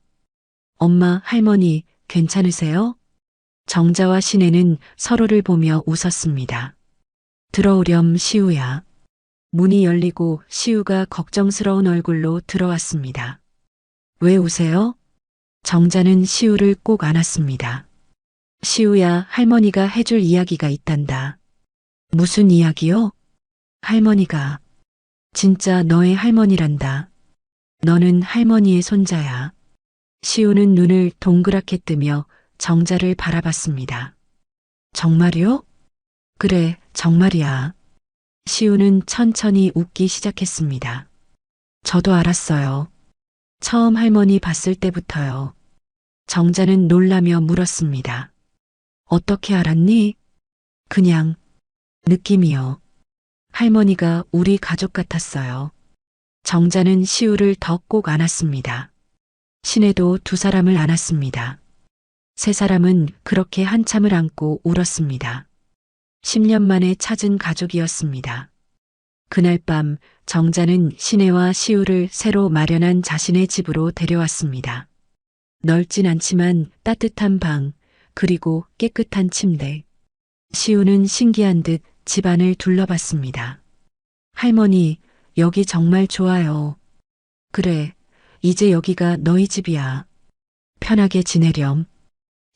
Speaker 2: 엄마, 할머니, 괜찮으세요? 정자와 신혜는 서로를 보며 웃었습니다. 들어오렴, 시우야. 문이 열리고 시우가 걱정스러운 얼굴로 들어왔습니다. 왜 우세요? 정자는 시우를 꼭 안았습니다. 시우야, 할머니가 해줄 이야기가 있단다. 무슨 이야기요? 할머니가. 진짜 너의 할머니란다. 너는 할머니의 손자야. 시우는 눈을 동그랗게 뜨며 정자를 바라봤습니다. 정말요? 그래, 정말이야. 시우는 천천히 웃기 시작했습니다. 저도 알았어요. 처음 할머니 봤을 때부터요. 정자는 놀라며 물었습니다. 어떻게 알았니? 그냥 느낌이요. 할머니가 우리 가족 같았어요. 정자는 시우를 더 꼭 안았습니다. 신혜도 두 사람을 안았습니다. 세 사람은 그렇게 한참을 안고 울었습니다. 10년 만에 찾은 가족이었습니다. 그날 밤 정자는 신혜와 시우를 새로 마련한 자신의 집으로 데려왔습니다. 넓진 않지만 따뜻한 방, 그리고 깨끗한 침대. 시우는 신기한 듯 집안을 둘러봤습니다. 할머니, 여기 정말 좋아요. 그래, 이제 여기가 너희 집이야. 편하게 지내렴.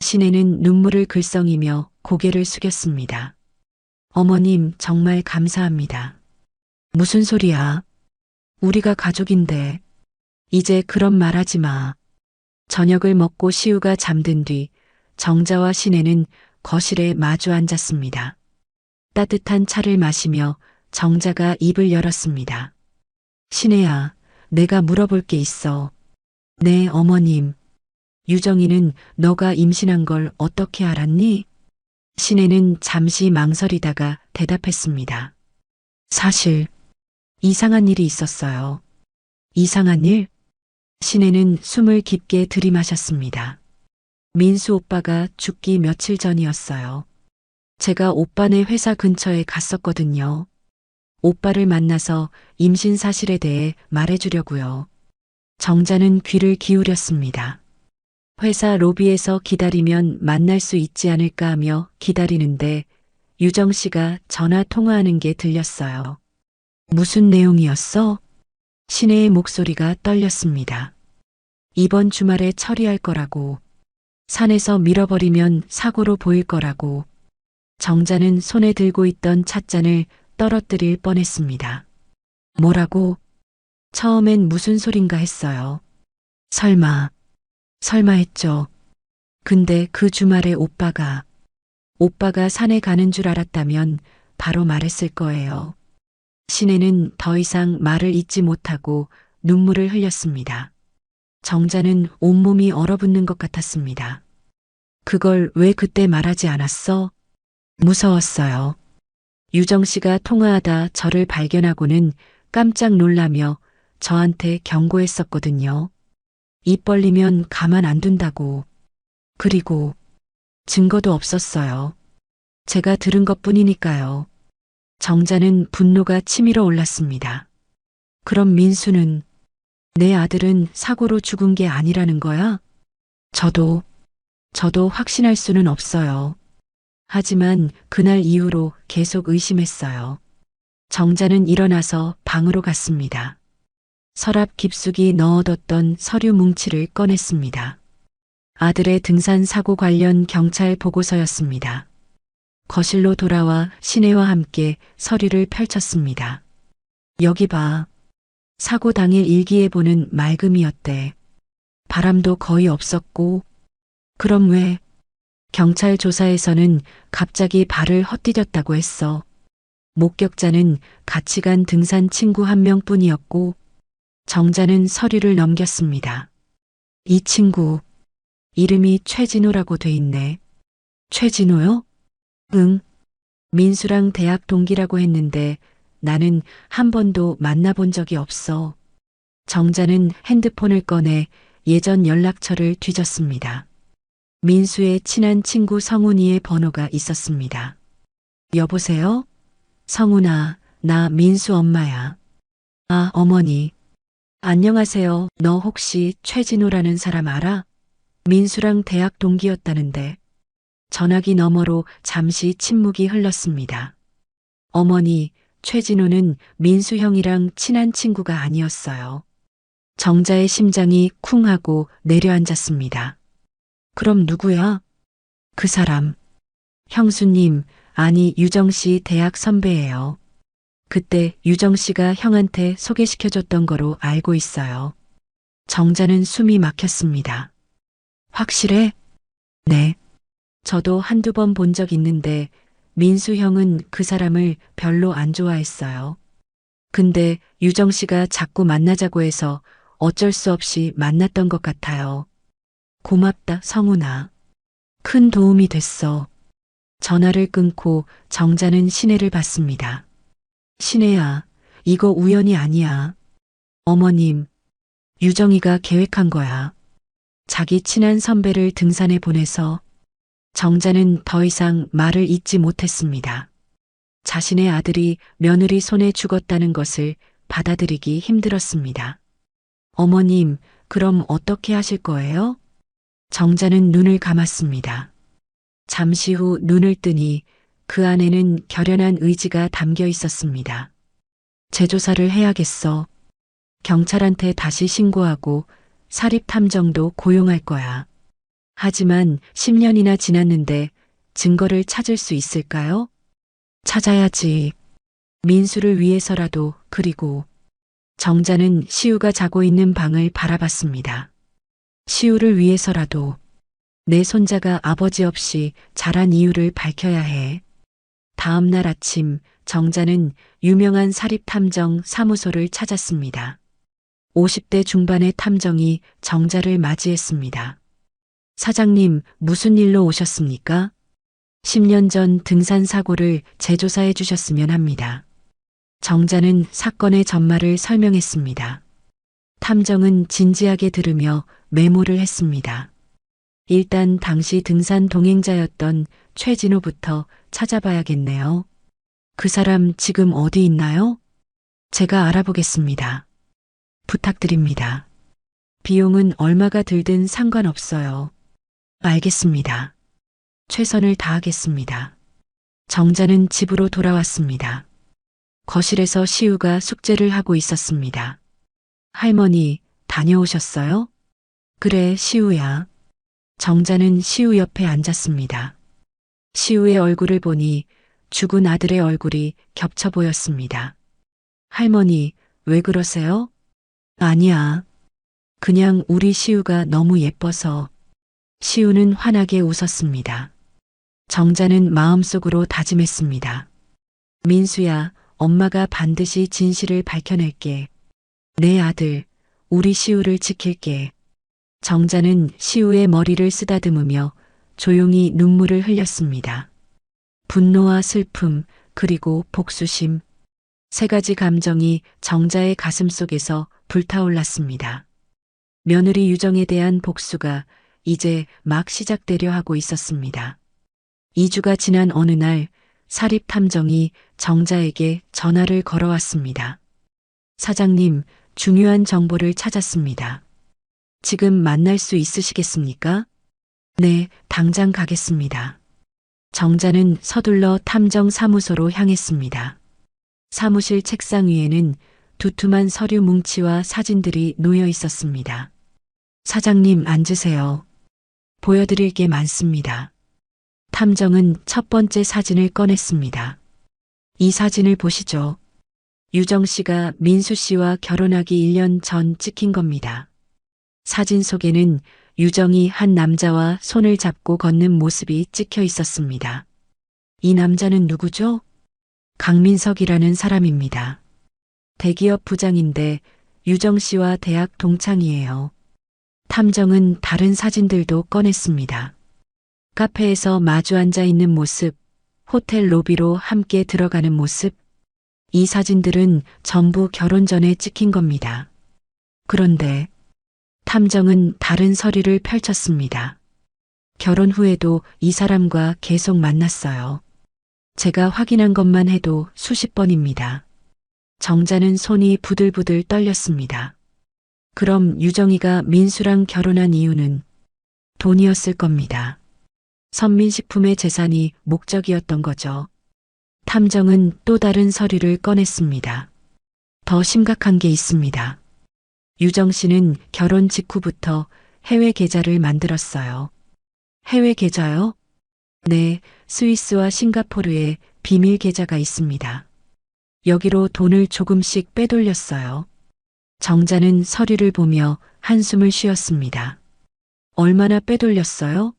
Speaker 2: 신혜는 눈물을 글썽이며 고개를 숙였습니다. 어머님, 정말 감사합니다. 무슨 소리야? 우리가 가족인데. 이제 그런 말 하지 마. 저녁을 먹고 시우가 잠든 뒤 정자와 신혜는 거실에 마주 앉았습니다. 따뜻한 차를 마시며 정자가 입을 열었습니다. 신혜야, 내가 물어볼 게 있어. 네, 어머님. 유정이는 너가 임신한 걸 어떻게 알았니? 신혜는 잠시 망설이다가 대답했습니다. 사실 이상한 일이 있었어요. 이상한 일? 신혜는 숨을 깊게 들이마셨습니다. 민수 오빠가 죽기 며칠 전이었어요. 제가 오빠네 회사 근처에 갔었거든요. 오빠를 만나서 임신 사실에 대해 말해주려고요. 정자는 귀를 기울였습니다. 회사 로비에서 기다리면 만날 수 있지 않을까 하며 기다리는데 유정 씨가 전화 통화하는 게 들렸어요. 무슨 내용이었어? 신혜의 목소리가 떨렸습니다. 이번 주말에 처리할 거라고. 산에서 밀어버리면 사고로 보일 거라고. 정자는 손에 들고 있던 찻잔을 떨어뜨릴 뻔했습니다. 뭐라고? 처음엔 무슨 소린가 했어요. 설마 했죠. 근데 그 주말에 오빠가 산에 가는 줄 알았다면 바로 말했을 거예요. 신혜는 더 이상 말을 잇지 못하고 눈물을 흘렸습니다. 정자는 온몸이 얼어붙는 것 같았습니다. 그걸 왜 그때 말하지 않았어? 무서웠어요. 유정 씨가 통화하다 저를 발견하고는 깜짝 놀라며 저한테 경고했었거든요. 입 벌리면 가만 안 둔다고. 그리고 증거도 없었어요. 제가 들은 것뿐이니까요. 정자는 분노가 치밀어 올랐습니다. 그럼 민수는 내 아들은 사고로 죽은 게 아니라는 거야? 저도 확신할 수는 없어요. 하지만 그날 이후로 계속 의심했어요. 정자는 일어나서 방으로 갔습니다. 서랍 깊숙이 넣어뒀던 서류 뭉치를 꺼냈습니다. 아들의 등산 사고 관련 경찰 보고서였습니다. 거실로 돌아와 신혜와 함께 서류를 펼쳤습니다. 여기 봐. 사고 당일 일기예보는 맑음이었대. 바람도 거의 없었고. 그럼 왜? 경찰 조사에서는 갑자기 발을 헛디뎠다고 했어. 목격자는 같이 간 등산 친구 한 명뿐이었고 정자는 서류를 넘겼습니다. 이 친구 이름이 최진호라고 돼 있네. 최진호요? 응. 민수랑 대학 동기라고 했는데 나는 한 번도 만나본 적이 없어. 정자는 핸드폰을 꺼내 예전 연락처를 뒤졌습니다. 민수의 친한 친구 성훈이의 번호가 있었습니다. 여보세요? 성훈아, 나 민수 엄마야. 아, 어머니. 안녕하세요. 너 혹시 최진호라는 사람 알아? 민수랑 대학 동기였다는데. 전화기 너머로 잠시 침묵이 흘렀습니다. 어머니, 최진호는 민수 형이랑 친한 친구가 아니었어요. 정자의 심장이 쿵 하고 내려앉았습니다. 그럼 누구야? 그 사람. 형수님, 아니 유정 씨 대학 선배예요. 그때 유정 씨가 형한테 소개시켜줬던 거로 알고 있어요. 정자는 숨이 막혔습니다. 확실해? 네. 저도 한두 번 본 적 있는데 민수 형은 그 사람을 별로 안 좋아했어요. 근데 유정 씨가 자꾸 만나자고 해서 어쩔 수 없이 만났던 것 같아요. 고맙다, 성훈아. 큰 도움이 됐어. 전화를 끊고 정자는 시내를 봤습니다. 시내야, 이거 우연이 아니야. 어머님, 유정이가 계획한 거야. 자기 친한 선배를 등산에 보내서 정자는 더 이상 말을 잇지 못했습니다. 자신의 아들이 며느리 손에 죽었다는 것을 받아들이기 힘들었습니다. 어머님, 그럼 어떻게 하실 거예요? 정자는 눈을 감았습니다. 잠시 후 눈을 뜨니 그 안에는 결연한 의지가 담겨 있었습니다. 재조사를 해야겠어. 경찰한테 다시 신고하고 사립탐정도 고용할 거야. 하지만 10년이나 지났는데 증거를 찾을 수 있을까요? 찾아야지. 민수를 위해서라도. 그리고 정자는 시우가 자고 있는 방을 바라봤습니다. 시우를 위해서라도. 내 손자가 아버지 없이 자란 이유를 밝혀야 해. 다음 날 아침 정자는 유명한 사립탐정 사무소를 찾았습니다. 50대 중반의 탐정이 정자를 맞이했습니다. 사장님, 무슨 일로 오셨습니까? 10년 전 등산 사고를 재조사해 주셨으면 합니다. 정자는 사건의 전말을 설명했습니다. 탐정은 진지하게 들으며 메모를 했습니다. 일단 당시 등산 동행자였던 최진호부터 찾아봐야겠네요. 그 사람 지금 어디 있나요? 제가 알아보겠습니다. 부탁드립니다. 비용은 얼마가 들든 상관없어요. 알겠습니다. 최선을 다하겠습니다. 정자는 집으로 돌아왔습니다. 거실에서 시우가 숙제를 하고 있었습니다. 할머니, 다녀오셨어요? 그래, 시우야. 정자는 시우 옆에 앉았습니다. 시우의 얼굴을 보니 죽은 아들의 얼굴이 겹쳐 보였습니다. 할머니, 왜 그러세요? 아니야. 그냥 우리 시우가 너무 예뻐서. 시우는 환하게 웃었습니다. 정자는 마음속으로 다짐했습니다. 민수야, 엄마가 반드시 진실을 밝혀낼게. 내 아들, 우리 시우를 지킬게. 정자는 시우의 머리를 쓰다듬으며 조용히 눈물을 흘렸습니다. 분노와 슬픔, 그리고 복수심. 세 가지 감정이 정자의 가슴 속에서 불타올랐습니다. 며느리 유정에 대한 복수가 이제 막 시작되려 하고 있었습니다. 2주가 지난 어느 날 사립탐정이 정자에게 전화를 걸어왔습니다. 사장님, 중요한 정보를 찾았습니다. 지금 만날 수 있으시겠습니까? 네, 당장 가겠습니다. 정자는 서둘러 탐정 사무소로 향했습니다. 사무실 책상 위에는 두툼한 서류 뭉치와 사진들이 놓여 있었습니다. 사장님, 앉으세요. 보여드릴 게 많습니다. 탐정은 첫 번째 사진을 꺼냈습니다. 이 사진을 보시죠. 유정 씨가 민수 씨와 결혼하기 1년 전 찍힌 겁니다. 사진 속에는 유정이 한 남자와 손을 잡고 걷는 모습이 찍혀 있었습니다. 이 남자는 누구죠? 강민석이라는 사람입니다. 대기업 부장인데 유정 씨와 대학 동창이에요. 탐정은 다른 사진들도 꺼냈습니다. 카페에서 마주 앉아 있는 모습, 호텔 로비로 함께 들어가는 모습, 이 사진들은 전부 결혼 전에 찍힌 겁니다. 그런데 탐정은 다른 서류를 펼쳤습니다. 결혼 후에도 이 사람과 계속 만났어요. 제가 확인한 것만 해도 수십 번입니다. 정자는 손이 부들부들 떨렸습니다. 그럼 유정이가 민수랑 결혼한 이유는 돈이었을 겁니다. 선민식품의 재산이 목적이었던 거죠. 탐정은 또 다른 서류를 꺼냈습니다. 더 심각한 게 있습니다. 유정 씨는 결혼 직후부터 해외 계좌를 만들었어요. 해외 계좌요? 네, 스위스와 싱가포르에 비밀 계좌가 있습니다. 여기로 돈을 조금씩 빼돌렸어요. 정자는 서류를 보며 한숨을 쉬었습니다. 얼마나 빼돌렸어요?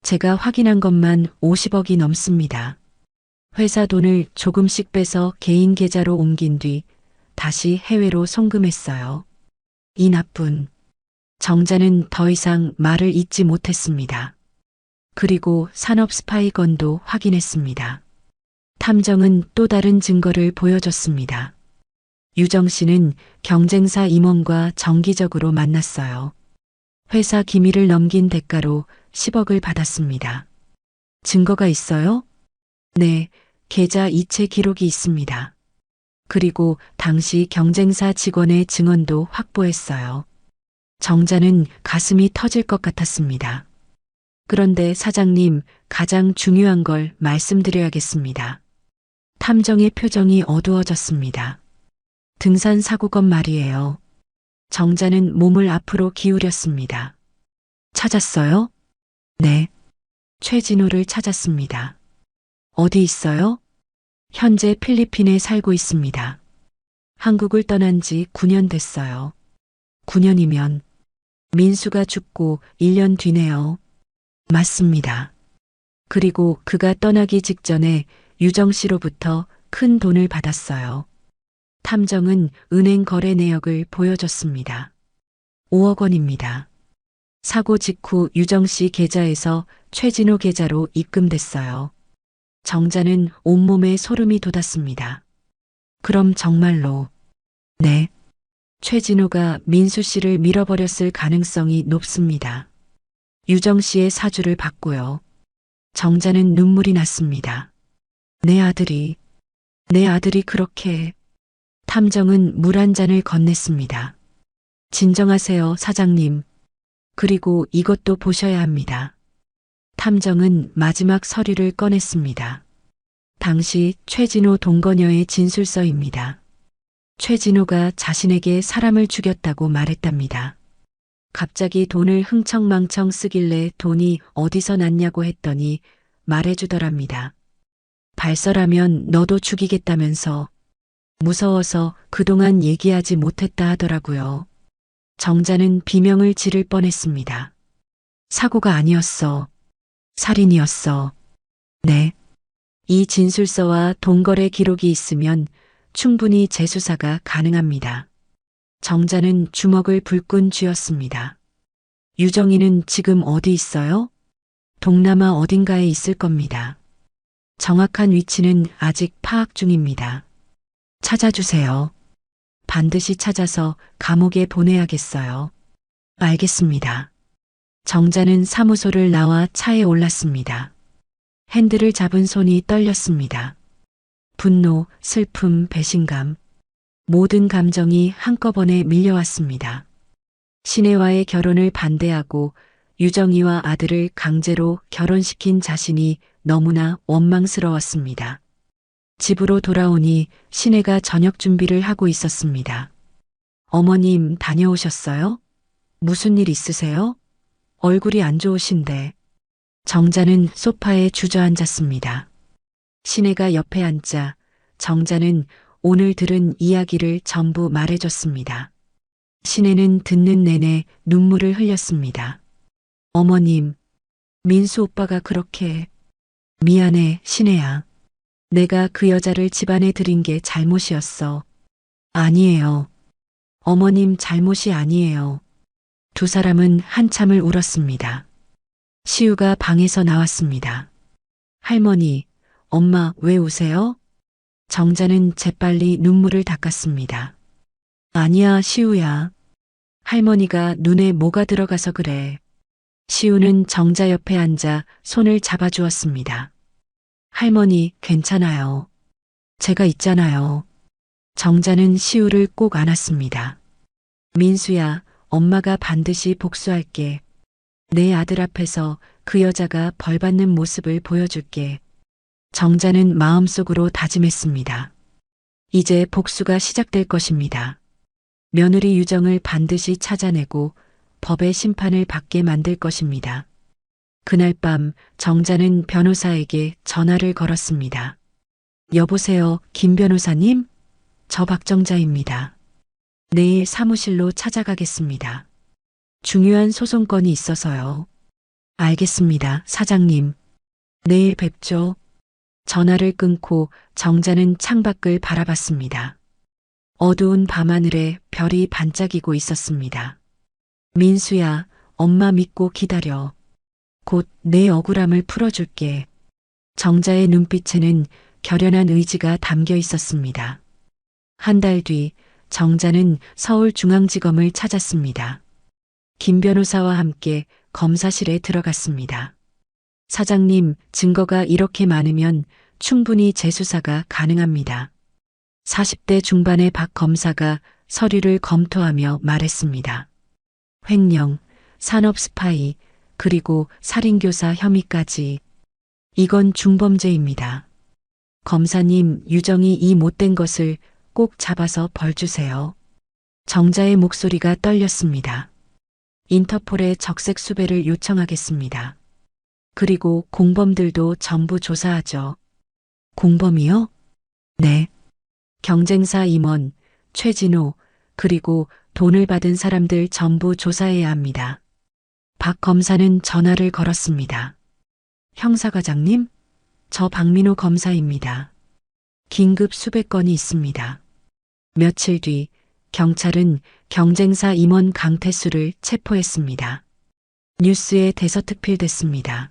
Speaker 2: 제가 확인한 것만 50억이 넘습니다. 회사 돈을 조금씩 빼서 개인 계좌로 옮긴 뒤 다시 해외로 송금했어요. 이 나쁜. 정자는 더 이상 말을 잇지 못했습니다. 그리고 산업 스파이건도 확인했습니다. 탐정은 또 다른 증거를 보여줬습니다. 유정 씨는 경쟁사 임원과 정기적으로 만났어요. 회사 기밀을 넘긴 대가로 10억을 받았습니다. 증거가 있어요? 네, 계좌 이체 기록이 있습니다. 그리고 당시 경쟁사 직원의 증언도 확보했어요. 정자는 가슴이 터질 것 같았습니다. 그런데 사장님, 가장 중요한 걸 말씀드려야겠습니다. 탐정의 표정이 어두워졌습니다. 등산 사고건 말이에요. 정자는 몸을 앞으로 기울였습니다. 찾았어요? 네. 최진호를 찾았습니다. 어디 있어요? 현재 필리핀에 살고 있습니다. 한국을 떠난 지 9년 됐어요. 9년이면 민수가 죽고 1년 뒤네요. 맞습니다. 그리고 그가 떠나기 직전에 유정 씨로부터 큰 돈을 받았어요. 탐정은 은행 거래 내역을 보여줬습니다. 5억 원입니다. 사고 직후 유정 씨 계좌에서 최진호 계좌로 입금됐어요. 정자는 온몸에 소름이 돋았습니다. 그럼 정말로, 네, 최진호가 민수 씨를 밀어버렸을 가능성이 높습니다. 유정 씨의 사주를 받고요. 정자는 눈물이 났습니다. 내 아들이 그렇게. 탐정은 물 한 잔을 건넸습니다. 진정하세요, 사장님. 그리고 이것도 보셔야 합니다. 탐정은 마지막 서류를 꺼냈습니다. 당시 최진호 동거녀의 진술서입니다. 최진호가 자신에게 사람을 죽였다고 말했답니다. 갑자기 돈을 흥청망청 쓰길래 돈이 어디서 났냐고 했더니 말해주더랍니다. 발설하면 너도 죽이겠다면서. 무서워서 그동안 얘기하지 못했다 하더라고요. 정자는 비명을 지를 뻔했습니다. 사고가 아니었어. 살인이었어. 네. 이 진술서와 동거래 기록이 있으면 충분히 재수사가 가능합니다. 정자는 주먹을 불끈 쥐었습니다. 유정이는 지금 어디 있어요? 동남아 어딘가에 있을 겁니다. 정확한 위치는 아직 파악 중입니다. 찾아주세요. 반드시 찾아서 감옥에 보내야겠어요. 알겠습니다. 정자는 사무소를 나와 차에 올랐습니다. 핸들을 잡은 손이 떨렸습니다. 분노, 슬픔, 배신감, 모든 감정이 한꺼번에 밀려왔습니다. 신혜와의 결혼을 반대하고 유정이와 아들을 강제로 결혼시킨 자신이 너무나 원망스러웠습니다. 집으로 돌아오니 신혜가 저녁 준비를 하고 있었습니다. 어머님 다녀오셨어요? 무슨 일 있으세요? 얼굴이 안 좋으신데. 정자는 소파에 주저앉았습니다. 신혜가 옆에 앉자 정자는 오늘 들은 이야기를 전부 말해줬습니다. 신혜는 듣는 내내 눈물을 흘렸습니다. 어머님, 민수 오빠가 그렇게. 미안해, 신혜야. 내가 그 여자를 집안에 들인 게 잘못이었어. 아니에요. 어머님 잘못이 아니에요. 두 사람은 한참을 울었습니다. 시우가 방에서 나왔습니다. 할머니, 엄마 왜 우세요? 정자는 재빨리 눈물을 닦았습니다. 아니야, 시우야. 할머니가 눈에 뭐가 들어가서 그래. 시우는 정자 옆에 앉아 손을 잡아주었습니다. 할머니, 괜찮아요. 제가 있잖아요. 정자는 시우를 꼭 안았습니다. 민수야, 엄마가 반드시 복수할게. 내 아들 앞에서 그 여자가 벌받는 모습을 보여줄게. 정자는 마음속으로 다짐했습니다. 이제 복수가 시작될 것입니다. 며느리 유정을 반드시 찾아내고 법의 심판을 받게 만들 것입니다. 그날 밤 정자는 변호사에게 전화를 걸었습니다. 여보세요, 김 변호사님? 저 박정자입니다. 내일 사무실로 찾아가겠습니다. 중요한 소송건이 있어서요. 알겠습니다, 사장님. 내일 뵙죠. 전화를 끊고 정자는 창밖을 바라봤습니다. 어두운 밤하늘에 별이 반짝이고 있었습니다. 민수야, 엄마 믿고 기다려. 곧 내 억울함을 풀어줄게. 정자의 눈빛에는 결연한 의지가 담겨 있었습니다. 한 달 뒤 정자는 서울중앙지검을 찾았습니다. 김 변호사와 함께 검사실에 들어갔습니다. 사장님, 증거가 이렇게 많으면 충분히 재수사가 가능합니다. 40대 중반의 박 검사가 서류를 검토하며 말했습니다. 횡령, 산업 스파이, 그리고 살인교사 혐의까지. 이건 중범죄입니다. 검사님, 유정이 이 못된 것을 꼭 잡아서 벌 주세요. 정자의 목소리가 떨렸습니다. 인터폴에 적색 수배를 요청하겠습니다. 그리고 공범들도 전부 조사하죠. 공범이요? 네. 경쟁사 임원, 최진호, 그리고 돈을 받은 사람들 전부 조사해야 합니다. 박 검사는 전화를 걸었습니다. 형사과장님, 저 박민호 검사입니다. 긴급 수배 건이 있습니다. 며칠 뒤 경찰은 경쟁사 임원 강태수를 체포했습니다. 뉴스에 대서특필됐습니다.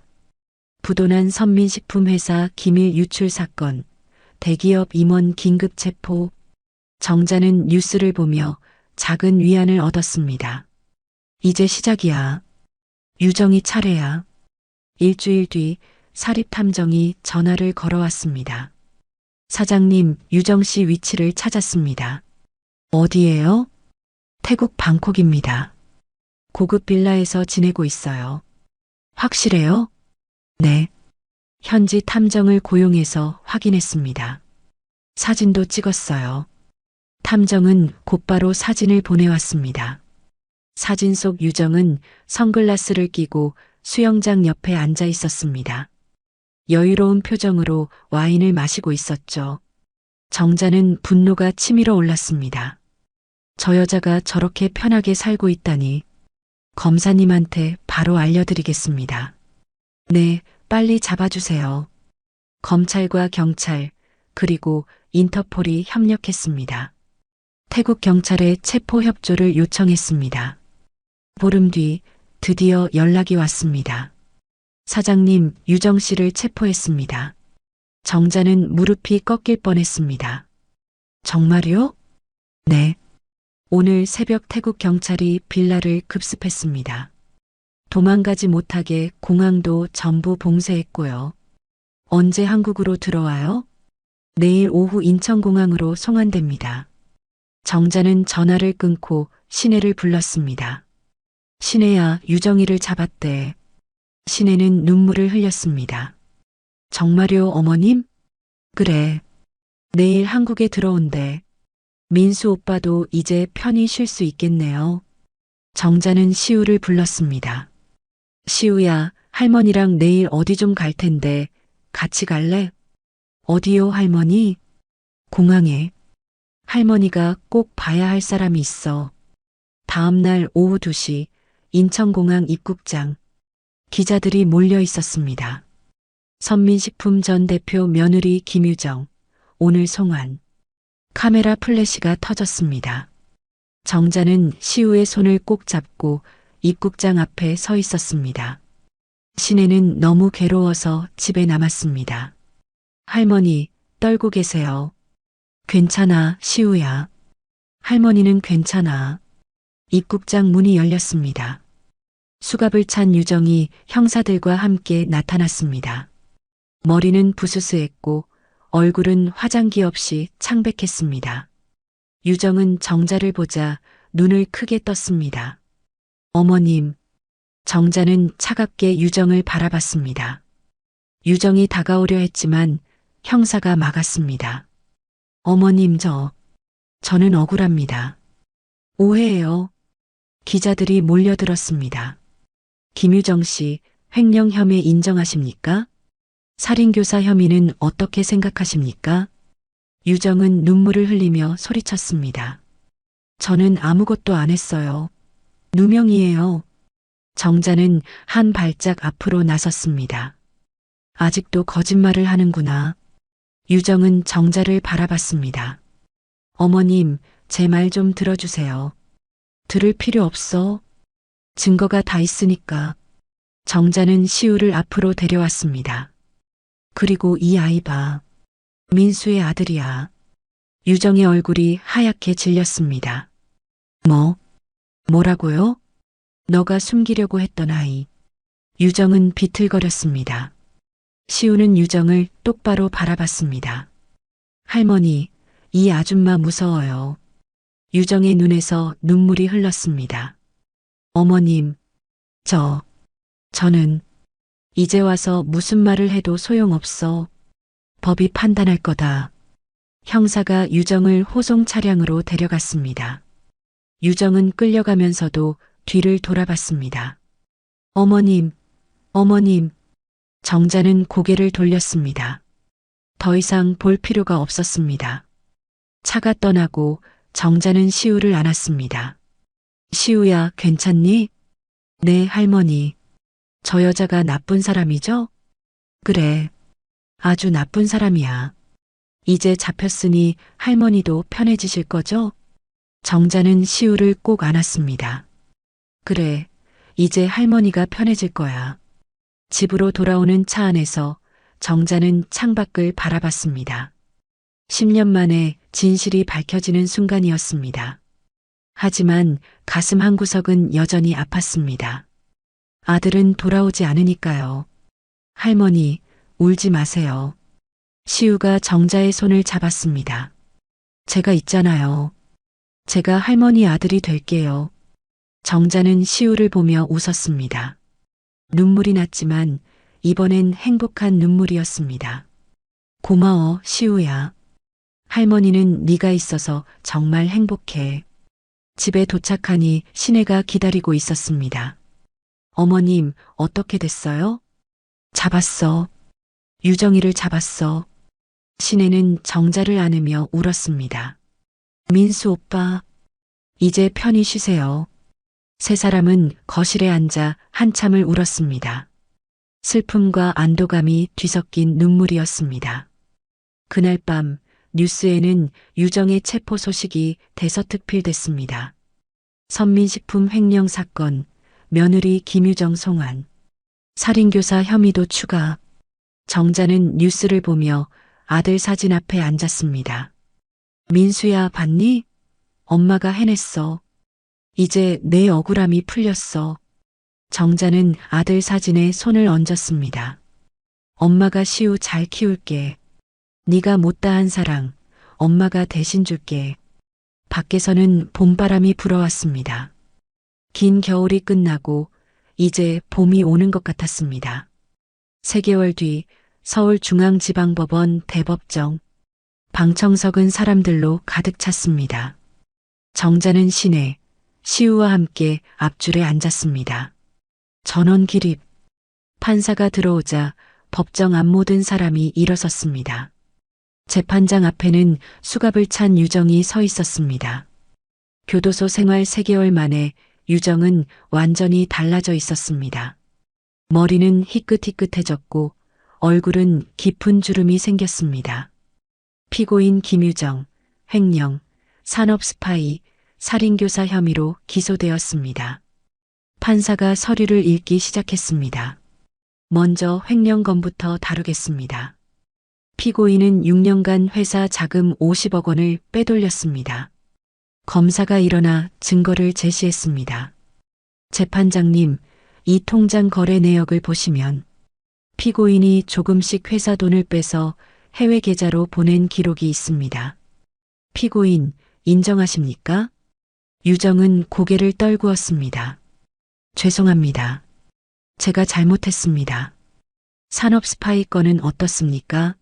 Speaker 2: 부도난 선민식품회사 기밀 유출 사건, 대기업 임원 긴급 체포. 정자는 뉴스를 보며 작은 위안을 얻었습니다. 이제 시작이야. 유정이 차례야. 일주일 뒤 사립탐정이 전화를 걸어왔습니다. 사장님, 유정 씨 위치를 찾았습니다. 어디예요? 태국 방콕입니다. 고급 빌라에서 지내고 있어요. 확실해요? 네. 현지 탐정을 고용해서 확인했습니다. 사진도 찍었어요. 탐정은 곧바로 사진을 보내왔습니다. 사진 속 유정은 선글라스를 끼고 수영장 옆에 앉아 있었습니다. 여유로운 표정으로 와인을 마시고 있었죠. 정자는 분노가 치밀어 올랐습니다. 저 여자가 저렇게 편하게 살고 있다니. 검사님한테 바로 알려드리겠습니다. 네, 빨리 잡아주세요. 검찰과 경찰, 그리고 인터폴이 협력했습니다. 태국 경찰에 체포 협조를 요청했습니다. 보름 뒤 드디어 연락이 왔습니다. 사장님, 유정 씨를 체포했습니다. 정자는 무릎이 꺾일 뻔했습니다. 정말요? 네. 오늘 새벽 태국 경찰이 빌라를 급습했습니다. 도망가지 못하게 공항도 전부 봉쇄했고요. 언제 한국으로 들어와요? 내일 오후 인천공항으로 송환됩니다. 정자는 전화를 끊고 신혜를 불렀습니다. 신혜야, 유정이를 잡았대. 신혜는 눈물을 흘렸습니다. 정말요, 어머님? 그래. 내일 한국에 들어온대. 민수 오빠도 이제 편히 쉴 수 있겠네요. 정자는 시우를 불렀습니다. 시우야, 할머니랑 내일 어디 좀 갈 텐데 같이 갈래? 어디요, 할머니? 공항에. 할머니가 꼭 봐야 할 사람이 있어. 다음 날 오후 2시 인천공항 입국장. 기자들이 몰려 있었습니다. 선민식품 전 대표 며느리 김유정, 오늘 송환. 카메라 플래시가 터졌습니다. 정자는 시우의 손을 꼭 잡고 입국장 앞에 서 있었습니다. 시내는 너무 괴로워서 집에 남았습니다. 할머니, 떨고 계세요. 괜찮아, 시우야. 할머니는 괜찮아. 입국장 문이 열렸습니다. 수갑을 찬 유정이 형사들과 함께 나타났습니다. 머리는 부스스했고 얼굴은 화장기 없이 창백했습니다. 유정은 정자를 보자 눈을 크게 떴습니다. 어머님. 정자는 차갑게 유정을 바라봤습니다. 유정이 다가오려 했지만 형사가 막았습니다. 어머님 저는 억울합니다. 오해예요. 기자들이 몰려들었습니다. 김유정 씨 횡령 혐의 인정하십니까? 살인교사 혐의는 어떻게 생각하십니까? 유정은 눈물을 흘리며 소리쳤습니다. 저는 아무것도 안 했어요. 누명이에요. 정자는 한 발짝 앞으로 나섰습니다. 아직도 거짓말을 하는구나. 유정은 정자를 바라봤습니다. 어머님, 제 말 좀 들어주세요. 들을 필요 없어. 증거가 다 있으니까. 정자는 시우를 앞으로 데려왔습니다. 그리고 이 아이 봐. 민수의 아들이야. 유정의 얼굴이 하얗게 질렸습니다. 뭐라고요? 너가 숨기려고 했던 아이. 유정은 비틀거렸습니다. 시우는 유정을 똑바로 바라봤습니다. 할머니, 이 아줌마 무서워요. 유정의 눈에서 눈물이 흘렀습니다. 어머님, 저는 이제 와서 무슨 말을 해도 소용없어. 법이 판단할 거다. 형사가 유정을 호송 차량으로 데려갔습니다. 유정은 끌려가면서도 뒤를 돌아봤습니다. 어머님. 정자는 고개를 돌렸습니다. 더 이상 볼 필요가 없었습니다. 차가 떠나고 정자는 시우를 안았습니다. 시우야, 괜찮니? 네, 할머니. 저 여자가 나쁜 사람이죠? 그래. 아주 나쁜 사람이야. 이제 잡혔으니 할머니도 편해지실 거죠? 정자는 시우를 꼭 안았습니다. 그래, 이제 할머니가 편해질 거야. 집으로 돌아오는 차 안에서 정자는 창밖을 바라봤습니다. 10년 만에 진실이 밝혀지는 순간이었습니다. 하지만 가슴 한구석은 여전히 아팠습니다. 아들은 돌아오지 않으니까요. 할머니, 울지 마세요. 시우가 정자의 손을 잡았습니다. 제가 있잖아요. 제가 할머니 아들이 될게요. 정자는 시우를 보며 웃었습니다. 눈물이 났지만 이번엔 행복한 눈물이었습니다. 고마워, 시우야. 할머니는 네가 있어서 정말 행복해. 집에 도착하니 시내가 기다리고 있었습니다. 어머님, 어떻게 됐어요? 잡았어. 유정이를 잡았어. 시내는 정자를 안으며 울었습니다. 민수 오빠, 이제 편히 쉬세요. 세 사람은 거실에 앉아 한참을 울었습니다. 슬픔과 안도감이 뒤섞인 눈물이었습니다. 그날 밤 뉴스에는 유정의 체포 소식이 대서특필됐습니다. 선민식품 횡령 사건, 며느리 김유정 송환, 살인교사 혐의도 추가. 정자는 뉴스를 보며 아들 사진 앞에 앉았습니다. 민수야, 봤니? 엄마가 해냈어. 이제 내 억울함이 풀렸어. 정자는 아들 사진에 손을 얹었습니다. 엄마가 시우 잘 키울게. 네가 못다한 사랑, 엄마가 대신 줄게. 밖에서는 봄바람이 불어왔습니다. 긴 겨울이 끝나고 이제 봄이 오는 것 같았습니다. 3개월 뒤 서울중앙지방법원 대법정. 방청 석은 사람들로 가득 찼습니다. 정자는 시내, 시우와 함께 앞줄에 앉았습니다. 전원 기립. 판사가 들어오자 법정 앞 모든 사람이 일어섰습니다. 재판장 앞에는 수갑을 찬 유정이 서 있었습니다. 교도소 생활 3개월 만에 유정은 완전히 달라져 있었습니다. 머리는 희끗희끗해졌고 얼굴은 깊은 주름이 생겼습니다. 피고인 김유정, 횡령, 산업 스파이, 살인교사 혐의로 기소되었습니다. 판사가 서류를 읽기 시작했습니다. 먼저 횡령건부터 다루겠습니다. 피고인은 6년간 회사 자금 50억 원을 빼돌렸습니다. 검사가 일어나 증거를 제시했습니다. 재판장님, 이 통장 거래 내역을 보시면 피고인이 조금씩 회사 돈을 빼서 해외 계좌로 보낸 기록이 있습니다. 피고인, 인정하십니까? 유정은 고개를 떨구었습니다. 죄송합니다. 제가 잘못했습니다. 산업 스파이 건은 어떻습니까?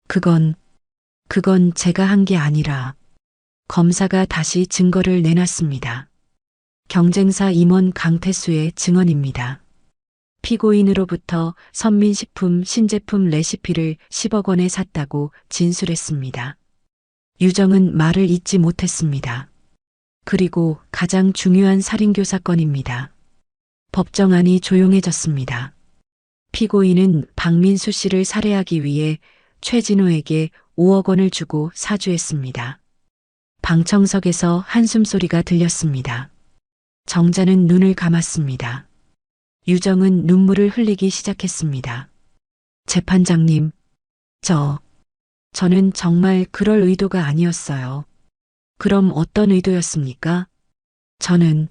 Speaker 2: 그건 제가 한 게 아니라 검사가 다시 증거를 내놨습니다. 경쟁사 임원 강태수의 증언입니다. 피고인으로부터 선민식품 신제품 레시피를 10억 원에 샀다고 진술했습니다. 유정은 말을 잇지 못했습니다. 그리고 가장 중요한 살인교사 건입니다. 법정안이 조용해졌습니다. 피고인은 박민수 씨를 살해하기 위해 최진호에게 5억 원을 주고 사주했습니다. 방청석에서 한숨소리가 들렸습니다. 정자는 눈을 감았습니다. 유정은 눈물을 흘리기 시작했습니다. 재판장님, 저는 정말 그럴 의도가 아니었어요. 그럼 어떤 의도였습니까? 저는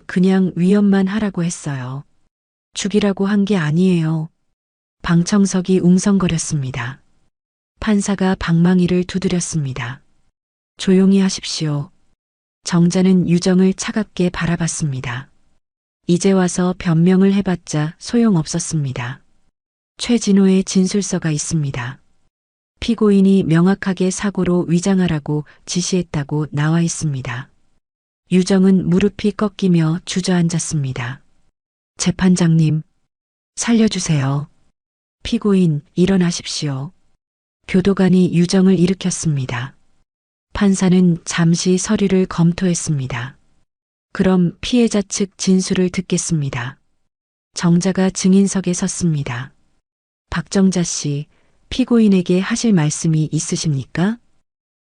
Speaker 2: 그냥 위험만 하라고 했어요. 죽이라고 한 게 아니에요. 방청석이 웅성거렸습니다. 판사가 방망이를 두드렸습니다. 조용히 하십시오. 정자는 유정을 차갑게 바라봤습니다. 이제 와서 변명을 해봤자 소용없었습니다. 최진호의 진술서가 있습니다. 피고인이 명확하게 사고로 위장하라고 지시했다고 나와 있습니다. 유정은 무릎이 꺾이며 주저앉았습니다. 재판장님, 살려주세요. 피고인, 일어나십시오. 교도관이 유정을 일으켰습니다. 판사는 잠시 서류를 검토했습니다. 그럼 피해자 측 진술을 듣겠습니다. 정자가 증인석에 섰습니다. 박정자 씨, 피고인에게 하실 말씀이 있으십니까?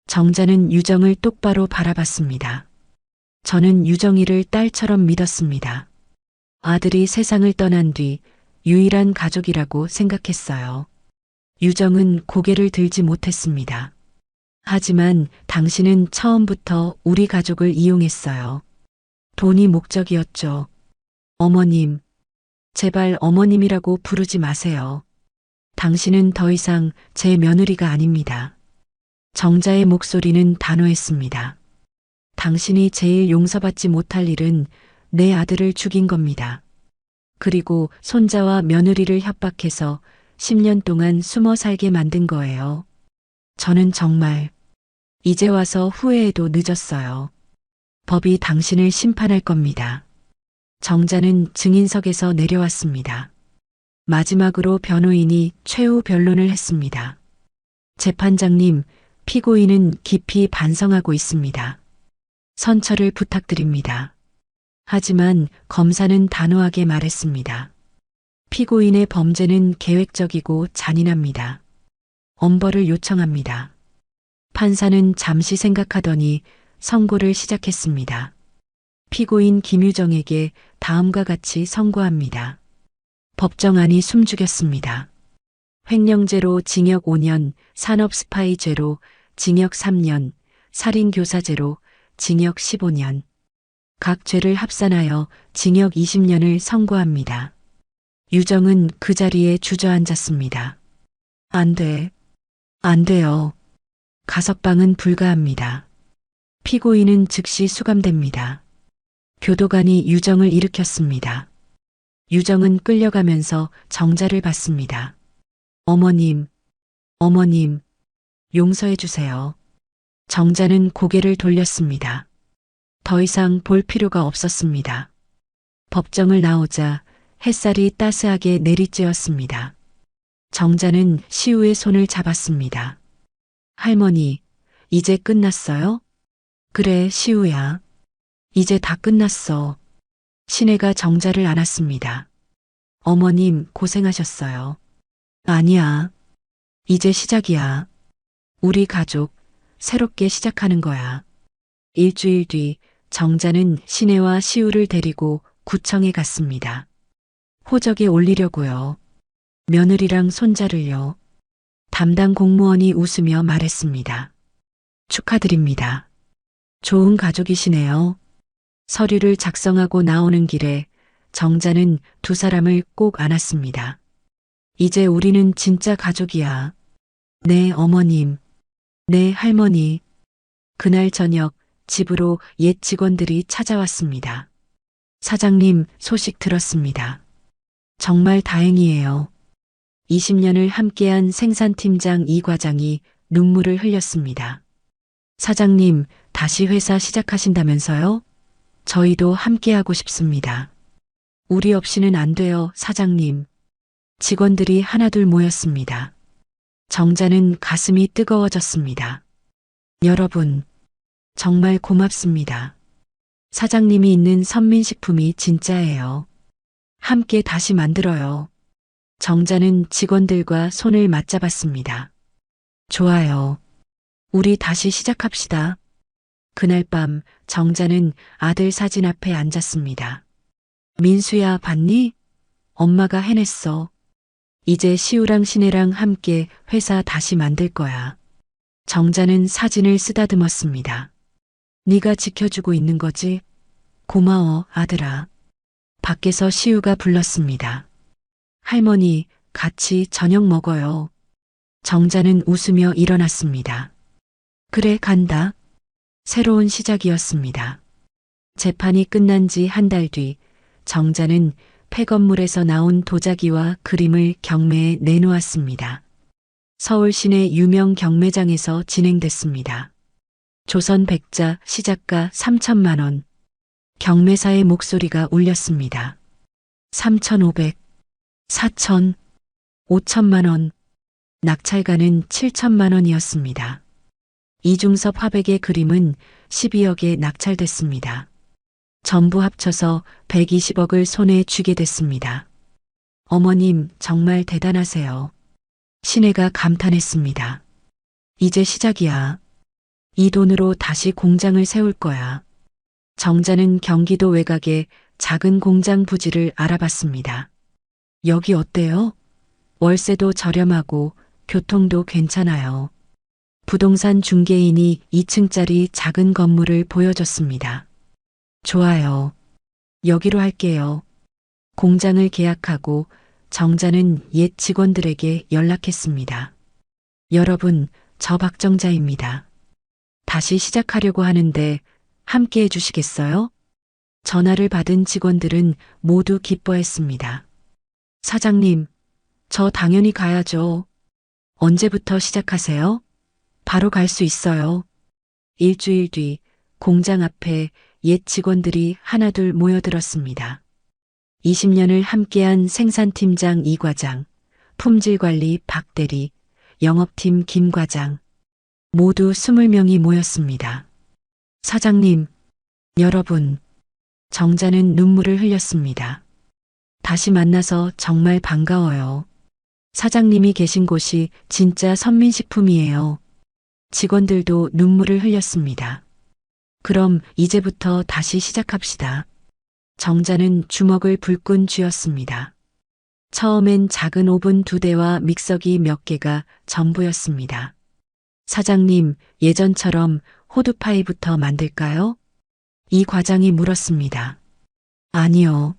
Speaker 2: 정자는 유정을 똑바로 바라봤습니다. 저는 유정이를 딸처럼 믿었습니다. 아들이 세상을 떠난 뒤 유일한 가족이라고 생각했어요. 유정은 고개를 들지 못했습니다. 하지만 당신은 처음부터 우리 가족을 이용했어요. 돈이 목적이었죠. 어머님, 제발 어머님이라고 부르지 마세요. 당신은 더 이상 제 며느리가 아닙니다. 정자의 목소리는 단호했습니다. 당신이 제일 용서받지 못할 일은 내 아들을 죽인 겁니다. 그리고 손자와 며느리를 협박해서 10년 동안 숨어 살게 만든 거예요. 저는 정말 이제 와서 후회해도 늦었어요. 법이 당신을 심판할 겁니다. 정자는 증인석에서 내려왔습니다. 마지막으로 변호인이 최후 변론을 했습니다. 재판장님, 피고인은 깊이 반성하고 있습니다. 선처를 부탁드립니다. 하지만 검사는 단호하게 말했습니다. 피고인의 범죄는 계획적이고 잔인합니다. 엄벌을 요청합니다. 판사는 잠시 생각하더니 선고를 시작했습니다. 피고인 김유정에게 다음과 같이 선고합니다. 법정안이 숨죽였습니다. 횡령죄로 징역 5년, 산업 스파이죄로 징역 3년, 살인교사죄로 징역 15년. 각 죄를 합산하여 징역 20년을 선고합니다. 유정은 그 자리에 주저앉았습니다. 안 돼요. 가석방은 불가합니다. 피고인은 즉시 수감됩니다. 교도관이 유정을 일으켰습니다. 유정은 끌려가면서 정자를 받습니다. 어머님, 용서해 주세요. 정자는 고개를 돌렸습니다. 더 이상 볼 필요가 없었습니다. 법정을 나오자 햇살이 따스하게 내리쬐었습니다. 정자는 시우의 손을 잡았습니다. 할머니, 이제 끝났어요? 그래, 시우야. 이제 다 끝났어. 시내가 정자를 안았습니다. 어머님, 고생하셨어요. 아니야. 이제 시작이야. 우리 가족, 새롭게 시작하는 거야. 일주일 뒤 정자는 시내와 시우를 데리고 구청에 갔습니다. 호적에 올리려고요. 며느리랑 손자를요. 담당 공무원이 웃으며 말했습니다. 축하드립니다. 좋은 가족이시네요. 서류를 작성하고 나오는 길에 정자는 두 사람을 꼭 안았습니다. 이제 우리는 진짜 가족이야. 네, 어머님. 네, 할머니. 그날 저녁 집으로 옛 직원들이 찾아왔습니다. 사장님, 소식 들었습니다. 정말 다행이에요. 20년을 함께한 생산팀장 이 과장이 눈물을 흘렸습니다. 사장님, 다시 회사 시작하신다면서요? 저희도 함께하고 싶습니다. 우리 없이는 안 돼요, 사장님. 직원들이 하나둘 모였습니다. 정자는 가슴이 뜨거워졌습니다. 여러분, 정말 고맙습니다. 사장님이 있는 선민식품이 진짜예요. 함께 다시 만들어요. 정자는 직원들과 손을 맞잡았습니다. 좋아요. 우리 다시 시작합시다. 그날 밤 정자는 아들 사진 앞에 앉았습니다. 민수야, 봤니? 엄마가 해냈어. 이제 시우랑 시내랑 함께 회사 다시 만들 거야. 정자는 사진을 쓰다듬었습니다. 네가 지켜주고 있는 거지? 고마워, 아들아. 밖에서 시우가 불렀습니다. 할머니, 같이 저녁 먹어요. 정자는 웃으며 일어났습니다. 그래, 간다. 새로운 시작이었습니다. 재판이 끝난 지 한 달 뒤, 정자는 폐건물에서 나온 도자기와 그림을 경매에 내놓았습니다. 서울 시내 유명 경매장에서 진행됐습니다. 조선 백자 시작가 3천만 원. 경매사의 목소리가 울렸습니다. 3,500, 4천, 5천만 원. 낙찰가는 7천만 원이었습니다. 이중섭 화백의 그림은 12억에 낙찰됐습니다. 전부 합쳐서 120억을 손에 쥐게 됐습니다. 어머님, 정말 대단하세요. 시내가 감탄했습니다. 이제 시작이야. 이 돈으로 다시 공장을 세울 거야. 정자는 경기도 외곽의 작은 공장 부지를 알아봤습니다. 여기 어때요? 월세도 저렴하고 교통도 괜찮아요. 부동산 중개인이 2층짜리 작은 건물을 보여줬습니다. 좋아요. 여기로 할게요. 공장을 계약하고 정자는 옛 직원들에게 연락했습니다. 여러분, 저 박정자입니다. 다시 시작하려고 하는데 함께 해주시겠어요? 전화를 받은 직원들은 모두 기뻐했습니다. 사장님, 저 당연히 가야죠. 언제부터 시작하세요? 바로 갈 수 있어요. 일주일 뒤 공장 앞에 옛 직원들이 하나둘 모여들었습니다. 20년을 함께한 생산팀장 이 과장, 품질관리 박 대리, 영업팀 김 과장, 모두 20명이 모였습니다. 사장님, 여러분, 정자는 눈물을 흘렸습니다. 다시 만나서 정말 반가워요. 사장님이 계신 곳이 진짜 선민식품이에요. 직원들도 눈물을 흘렸습니다. 그럼 이제부터 다시 시작합시다. 정자는 주먹을 불끈 쥐었습니다. 처음엔 작은 오븐 2대와 믹서기 몇 개가 전부였습니다. 사장님, 예전처럼 호두파이부터 만들까요? 이 과장이 물었습니다. 아니요.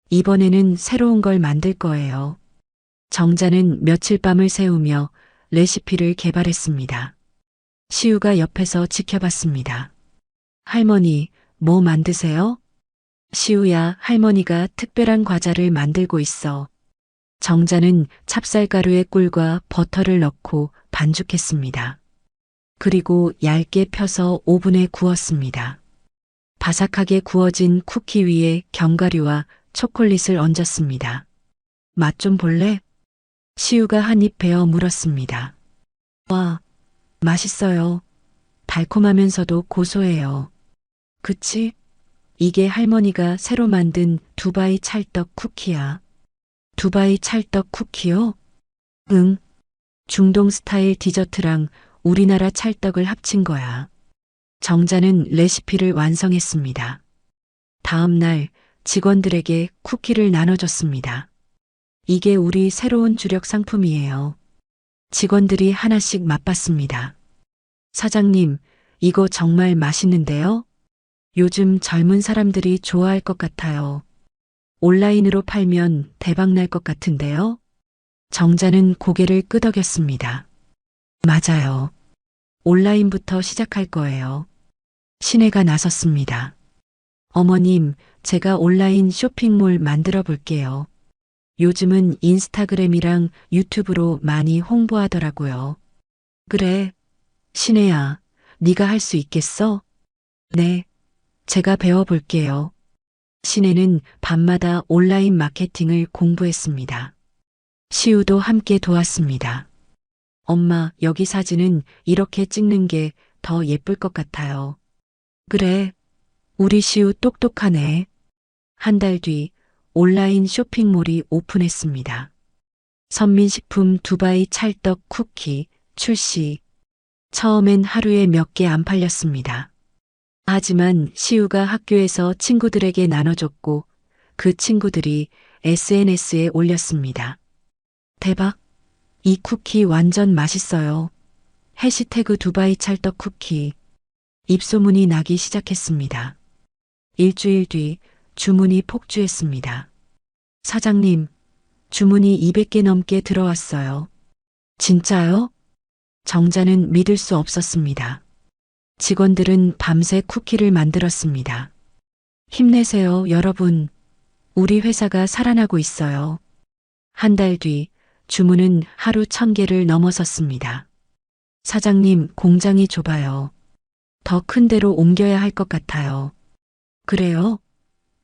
Speaker 2: 이번에는 새로운 걸 만들 거예요. 정자는 며칠 밤을 새우며 레시피를 개발했습니다. 시우가 옆에서 지켜봤습니다. 할머니, 뭐 만드세요? 시우야, 할머니가 특별한 과자를 만들고 있어. 정자는 찹쌀가루에 꿀과 버터를 넣고 반죽했습니다. 그리고 얇게 펴서 오븐에 구웠습니다. 바삭하게 구워진 쿠키 위에 견과류와 초콜릿을 얹었습니다. 맛 좀 볼래? 시우가 한 입 베어 물었습니다. 와, 맛있어요. 달콤하면서도 고소해요. 그치? 이게 할머니가 새로 만든 두바이 찰떡 쿠키야. 두바이 찰떡 쿠키요? 응. 중동 스타일 디저트랑 우리나라 찰떡을 합친 거야. 정자는 레시피를 완성했습니다. 다음 날 직원들에게 쿠키를 나눠줬습니다. 이게 우리 새로운 주력 상품이에요. 직원들이 하나씩 맛봤습니다. 사장님, 이거 정말 맛있는데요? 요즘 젊은 사람들이 좋아할 것 같아요. 온라인으로 팔면 대박 날 것 같은데요? 정자는 고개를 끄덕였습니다. 맞아요. 온라인부터 시작할 거예요. 신혜가 나섰습니다. 어머님, 제가 온라인 쇼핑몰 만들어 볼게요. 요즘은 인스타그램이랑 유튜브로 많이 홍보하더라고요. 그래, 신혜야, 네가 할 수 있겠어? 네, 제가 배워볼게요. 신혜는 밤마다 온라인 마케팅을 공부했습니다. 시우도 함께 도왔습니다. 엄마, 여기 사진은 이렇게 찍는 게 더 예쁠 것 같아요. 그래, 우리 시우 똑똑하네. 한 달 뒤 온라인 쇼핑몰이 오픈했습니다. 선민식품 두바이 찰떡 쿠키 출시. 처음엔 하루에 몇 개 안 팔렸습니다. 하지만 시우가 학교에서 친구들에게 나눠줬고 그 친구들이 SNS에 올렸습니다. 대박! 이 쿠키 완전 맛있어요. 해시태그 두바이 찰떡 쿠키. 입소문이 나기 시작했습니다. 일주일 뒤 주문이 폭주했습니다. 사장님, 주문이 200개 넘게 들어왔어요. 진짜요? 정자는 믿을 수 없었습니다. 직원들은 밤새 쿠키를 만들었습니다. 힘내세요, 여러분. 우리 회사가 살아나고 있어요. 한 달 뒤 주문은 하루 1000개를 넘어섰습니다. 사장님, 공장이 좁아요. 더 큰 데로 옮겨야 할 것 같아요. 그래요?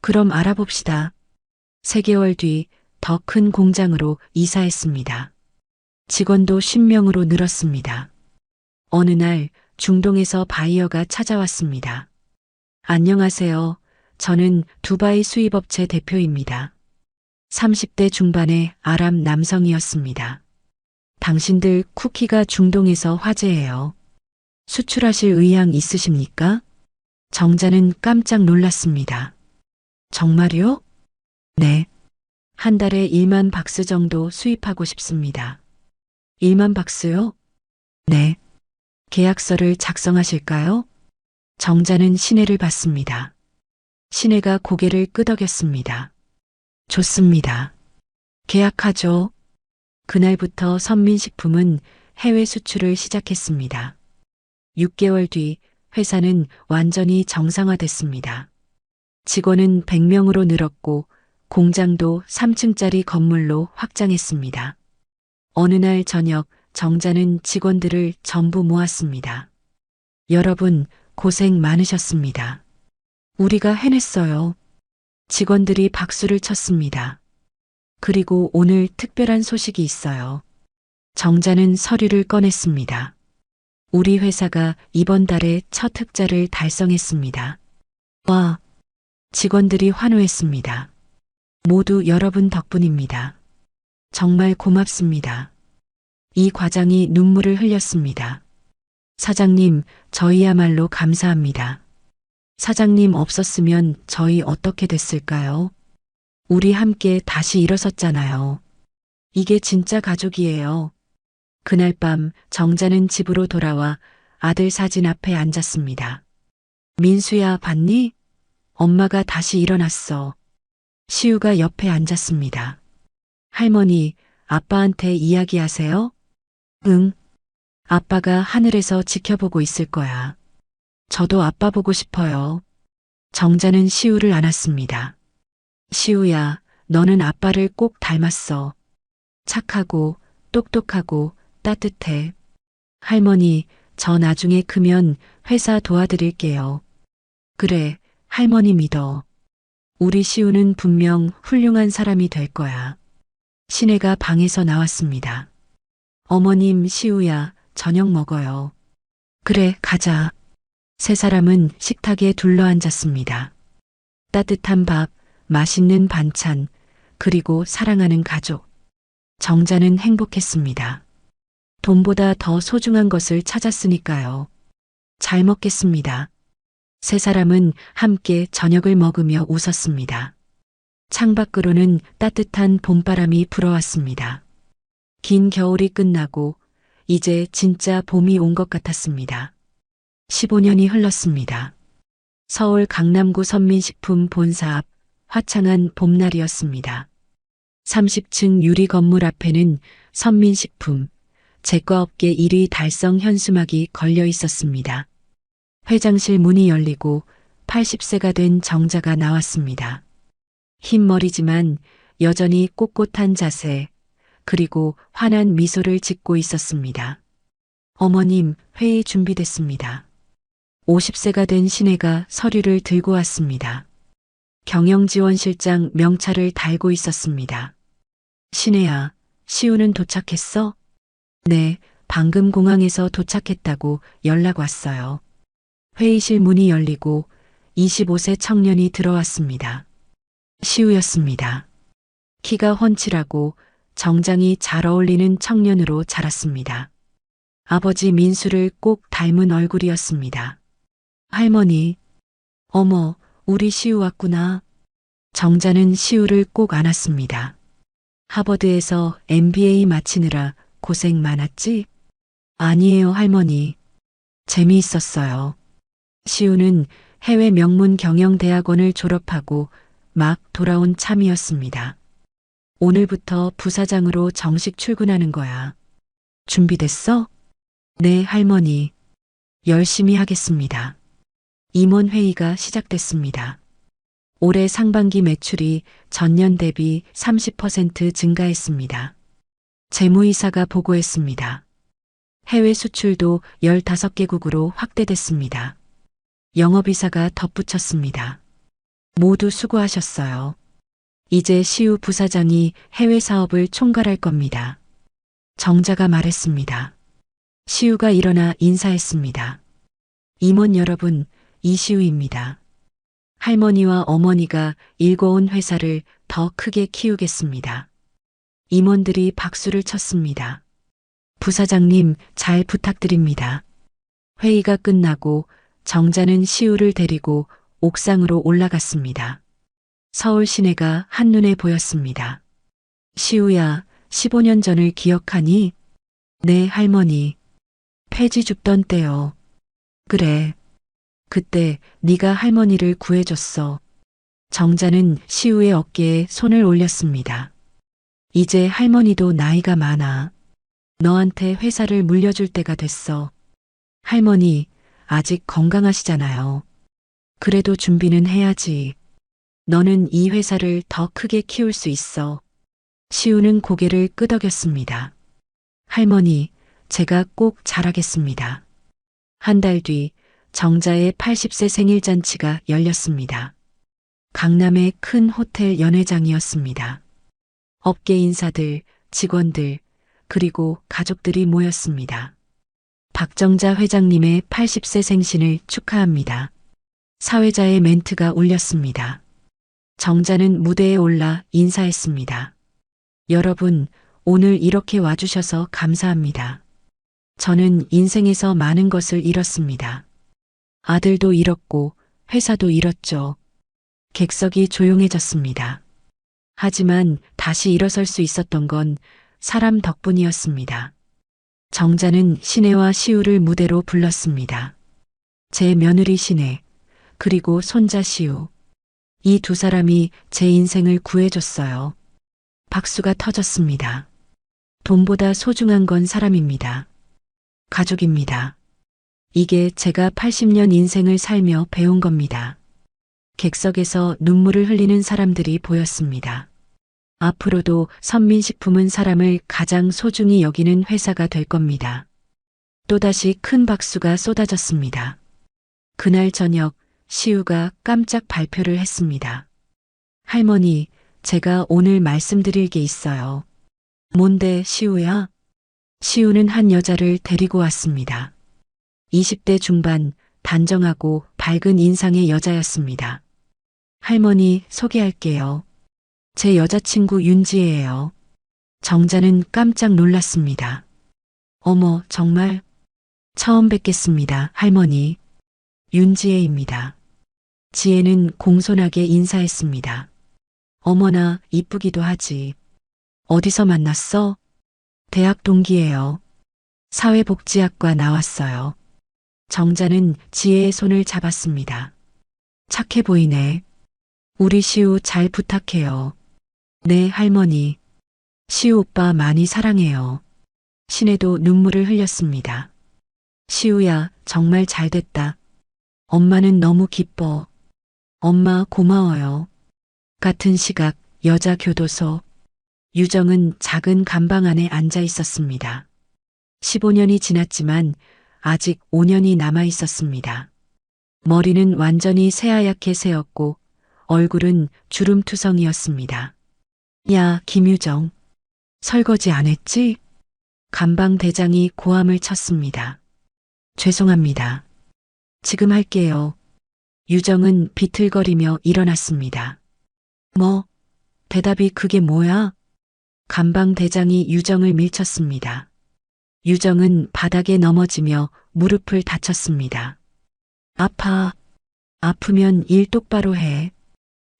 Speaker 2: 그럼 알아봅시다. 3개월 뒤 더 큰 공장으로 이사했습니다. 직원도 10명으로 늘었습니다. 어느 날 중동에서 바이어가 찾아왔습니다. 안녕하세요. 저는 두바이 수입업체 대표입니다. 30대 중반의 아랍 남성이었습니다. 당신들 쿠키가 중동에서 화제예요. 수출하실 의향 있으십니까? 정자는 깜짝 놀랐습니다. 정말요? 네. 한 달에 1만 박스 정도 수입하고 싶습니다. 1만 박스요? 네. 계약서를 작성하실까요? 정자는 신혜를 봤습니다. 신혜가 고개를 끄덕였습니다. 좋습니다. 계약하죠. 그날부터 선민식품은 해외 수출을 시작했습니다. 6개월 뒤 회사는 완전히 정상화됐습니다. 직원은 100명으로 늘었고 공장도 3층짜리 건물로 확장했습니다. 어느 날 저녁 정자는 직원들을 전부 모았습니다. 여러분, 고생 많으셨습니다. 우리가 해냈어요. 직원들이 박수를 쳤습니다. 그리고 오늘 특별한 소식이 있어요. 정자는 서류를 꺼냈습니다. 우리 회사가 이번 달에 첫 흑자를 달성했습니다. 와! 직원들이 환호했습니다. 모두 여러분 덕분입니다. 정말 고맙습니다. 이 과장이 눈물을 흘렸습니다. 사장님, 저희야말로 감사합니다. 사장님 없었으면 저희 어떻게 됐을까요? 우리 함께 다시 일어섰잖아요. 이게 진짜 가족이에요. 그날 밤 정자는 집으로 돌아와 아들 사진 앞에 앉았습니다. 민수야, 봤니? 엄마가 다시 일어났어. 시우가 옆에 앉았습니다. 할머니, 아빠한테 이야기하세요? 응. 아빠가 하늘에서 지켜보고 있을 거야. 저도 아빠 보고 싶어요. 정자는 시우를 안았습니다. 시우야, 너는 아빠를 꼭 닮았어. 착하고, 똑똑하고, 따뜻해. 할머니, 저 나중에 크면 회사 도와드릴게요. 그래, 할머니 믿어. 우리 시우는 분명 훌륭한 사람이 될 거야. 신혜가 방에서 나왔습니다. 어머님, 시우야, 저녁 먹어요. 그래, 가자. 세 사람은 식탁에 둘러앉았습니다. 따뜻한 밥, 맛있는 반찬, 그리고 사랑하는 가족. 정자는 행복했습니다. 돈보다 더 소중한 것을 찾았으니까요. 잘 먹겠습니다. 세 사람은 함께 저녁을 먹으며 웃었습니다. 창밖으로는 따뜻한 봄바람이 불어왔습니다. 긴 겨울이 끝나고 이제 진짜 봄이 온 것 같았습니다. 15년이 흘렀습니다. 서울 강남구 선민식품 본사 앞 화창한 봄날이었습니다. 30층 유리 건물 앞에는 선민식품, 제과업계 1위 달성 현수막이 걸려 있었습니다. 회장실 문이 열리고 80세가 된 정자가 나왔습니다. 흰 머리지만 여전히 꼿꼿한 자세, 그리고 환한 미소를 짓고 있었습니다. 어머님, 회의 준비됐습니다. 50세가 된 신혜가 서류를 들고 왔습니다. 경영지원실장 명찰을 달고 있었습니다. 신혜야, 시우는 도착했어? 네, 방금 공항에서 도착했다고 연락 왔어요. 회의실 문이 열리고 25세 청년이 들어왔습니다. 시우였습니다. 키가 훤칠하고 정장이 잘 어울리는 청년으로 자랐습니다. 아버지 민수를 꼭 닮은 얼굴이었습니다. 할머니, 어머, 우리 시우 왔구나. 정자는 시우를 꼭 안았습니다. 하버드에서 MBA 마치느라 고생 많았지? 아니에요, 할머니. 재미있었어요. 시우는 해외 명문 경영대학원을 졸업하고 막 돌아온 참이었습니다. 오늘부터 부사장으로 정식 출근하는 거야. 준비됐어? 네, 할머니. 열심히 하겠습니다. 임원회의가 시작됐습니다. 올해 상반기 매출이 전년 대비 30% 증가했습니다. 재무이사가 보고했습니다. 해외 수출도 15개국으로 확대됐습니다. 영업이사가 덧붙였습니다. 모두 수고하셨어요. 이제 시우 부사장이 해외 사업을 총괄할 겁니다. 정자가 말했습니다. 시우가 일어나 인사했습니다. 임원 여러분, 이시우입니다. 할머니와 어머니가 일궈온 회사를 더 크게 키우겠습니다. 임원들이 박수를 쳤습니다. 부사장님, 잘 부탁드립니다. 회의가 끝나고 정자는 시우를 데리고 옥상으로 올라갔습니다. 서울 시내가 한눈에 보였습니다. 시우야, 15년 전을 기억하니? 네, 할머니. 폐지 줍던 때요. 그래. 그때 네가 할머니를 구해줬어. 정자는 시우의 어깨에 손을 올렸습니다. 이제 할머니도 나이가 많아. 너한테 회사를 물려줄 때가 됐어. 할머니, 아직 건강하시잖아요. 그래도 준비는 해야지. 너는 이 회사를 더 크게 키울 수 있어. 시우는 고개를 끄덕였습니다. 할머니, 제가 꼭 잘하겠습니다. 한 달 뒤 정자의 80세 생일 잔치가 열렸습니다. 강남의 큰 호텔 연회장이었습니다. 업계 인사들, 직원들, 그리고 가족들이 모였습니다. 박정자 회장님의 80세 생신을 축하합니다. 사회자의 멘트가 울렸습니다. 정자는 무대에 올라 인사했습니다. 여러분, 오늘 이렇게 와주셔서 감사합니다. 저는 인생에서 많은 것을 잃었습니다. 아들도 잃었고 회사도 잃었죠. 객석이 조용해졌습니다. 하지만 다시 일어설 수 있었던 건 사람 덕분이었습니다. 정자는 신혜와 시우를 무대로 불렀습니다. 제 며느리 신혜, 그리고 손자 시우. 이 두 사람이 제 인생을 구해줬어요. 박수가 터졌습니다. 돈보다 소중한 건 사람입니다. 가족입니다. 이게 제가 80년 인생을 살며 배운 겁니다. 객석에서 눈물을 흘리는 사람들이 보였습니다. 앞으로도 선민식품은 사람을 가장 소중히 여기는 회사가 될 겁니다. 또다시 큰 박수가 쏟아졌습니다. 그날 저녁 시우가 깜짝 발표를 했습니다. 할머니, 제가 오늘 말씀드릴 게 있어요. 뭔데, 시우야? 시우는 한 여자를 데리고 왔습니다. 20대 중반, 단정하고 밝은 인상의 여자였습니다. 할머니, 소개할게요. 제 여자친구 윤지예요. 정자는 깜짝 놀랐습니다. 어머, 정말 처음 뵙겠습니다, 할머니. 윤지혜입니다. 지혜는 공손하게 인사했습니다. 어머나, 이쁘기도 하지. 어디서 만났어? 대학 동기예요. 사회복지학과 나왔어요. 정자는 지혜의 손을 잡았습니다. 착해 보이네. 우리 시우 잘 부탁해요. 네, 할머니. 시우 오빠 많이 사랑해요. 신혜도 눈물을 흘렸습니다. 시우야, 정말 잘 됐다. 엄마는 너무 기뻐. 엄마 고마워요. 같은 시각 여자 교도소. 유정은 작은 감방 안에 앉아 있었습니다. 15년이 지났지만 아직 5년이 남아 있었습니다. 머리는 완전히 새하얗게 새었고 얼굴은 주름투성이었습니다. 야, 김유정. 설거지 안 했지? 감방 대장이 고함을 쳤습니다. 죄송합니다. 지금 할게요. 유정은 비틀거리며 일어났습니다. 뭐? 대답이 그게 뭐야? 감방 대장이 유정을 밀쳤습니다. 유정은 바닥에 넘어지며 무릎을 다쳤습니다. 아파. 아프면 일 똑바로 해.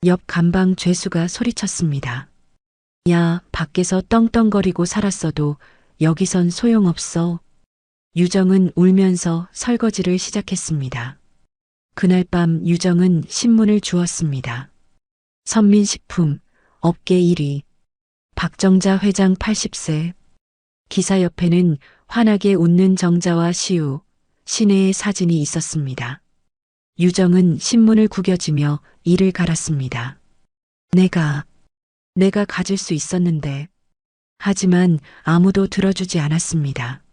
Speaker 2: 옆 감방 죄수가 소리쳤습니다. 야, 밖에서 떵떵거리고 살았어도 여기선 소용없어. 유정은 울면서 설거지를 시작했습니다. 그날 밤 유정은 신문을 주었습니다. 선민식품, 업계 1위. 박정자 회장 80세. 기사 옆에는 환하게 웃는 정자와 시우, 신혜의 사진이 있었습니다. 유정은 신문을 구겨지며 이를 갈았습니다. 내가 가질 수 있었는데. 하지만 아무도 들어주지 않았습니다.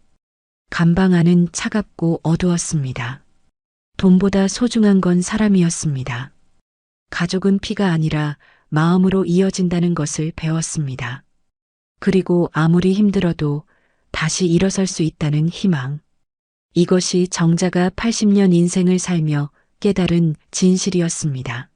Speaker 2: 감방 안은 차갑고 어두웠습니다. 돈보다 소중한 건 사람이었습니다. 가족은 피가 아니라 마음으로 이어진다는 것을 배웠습니다. 그리고 아무리 힘들어도 다시 일어설 수 있다는 희망. 이것이 정자가 80년 인생을 살며 깨달은 진실이었습니다.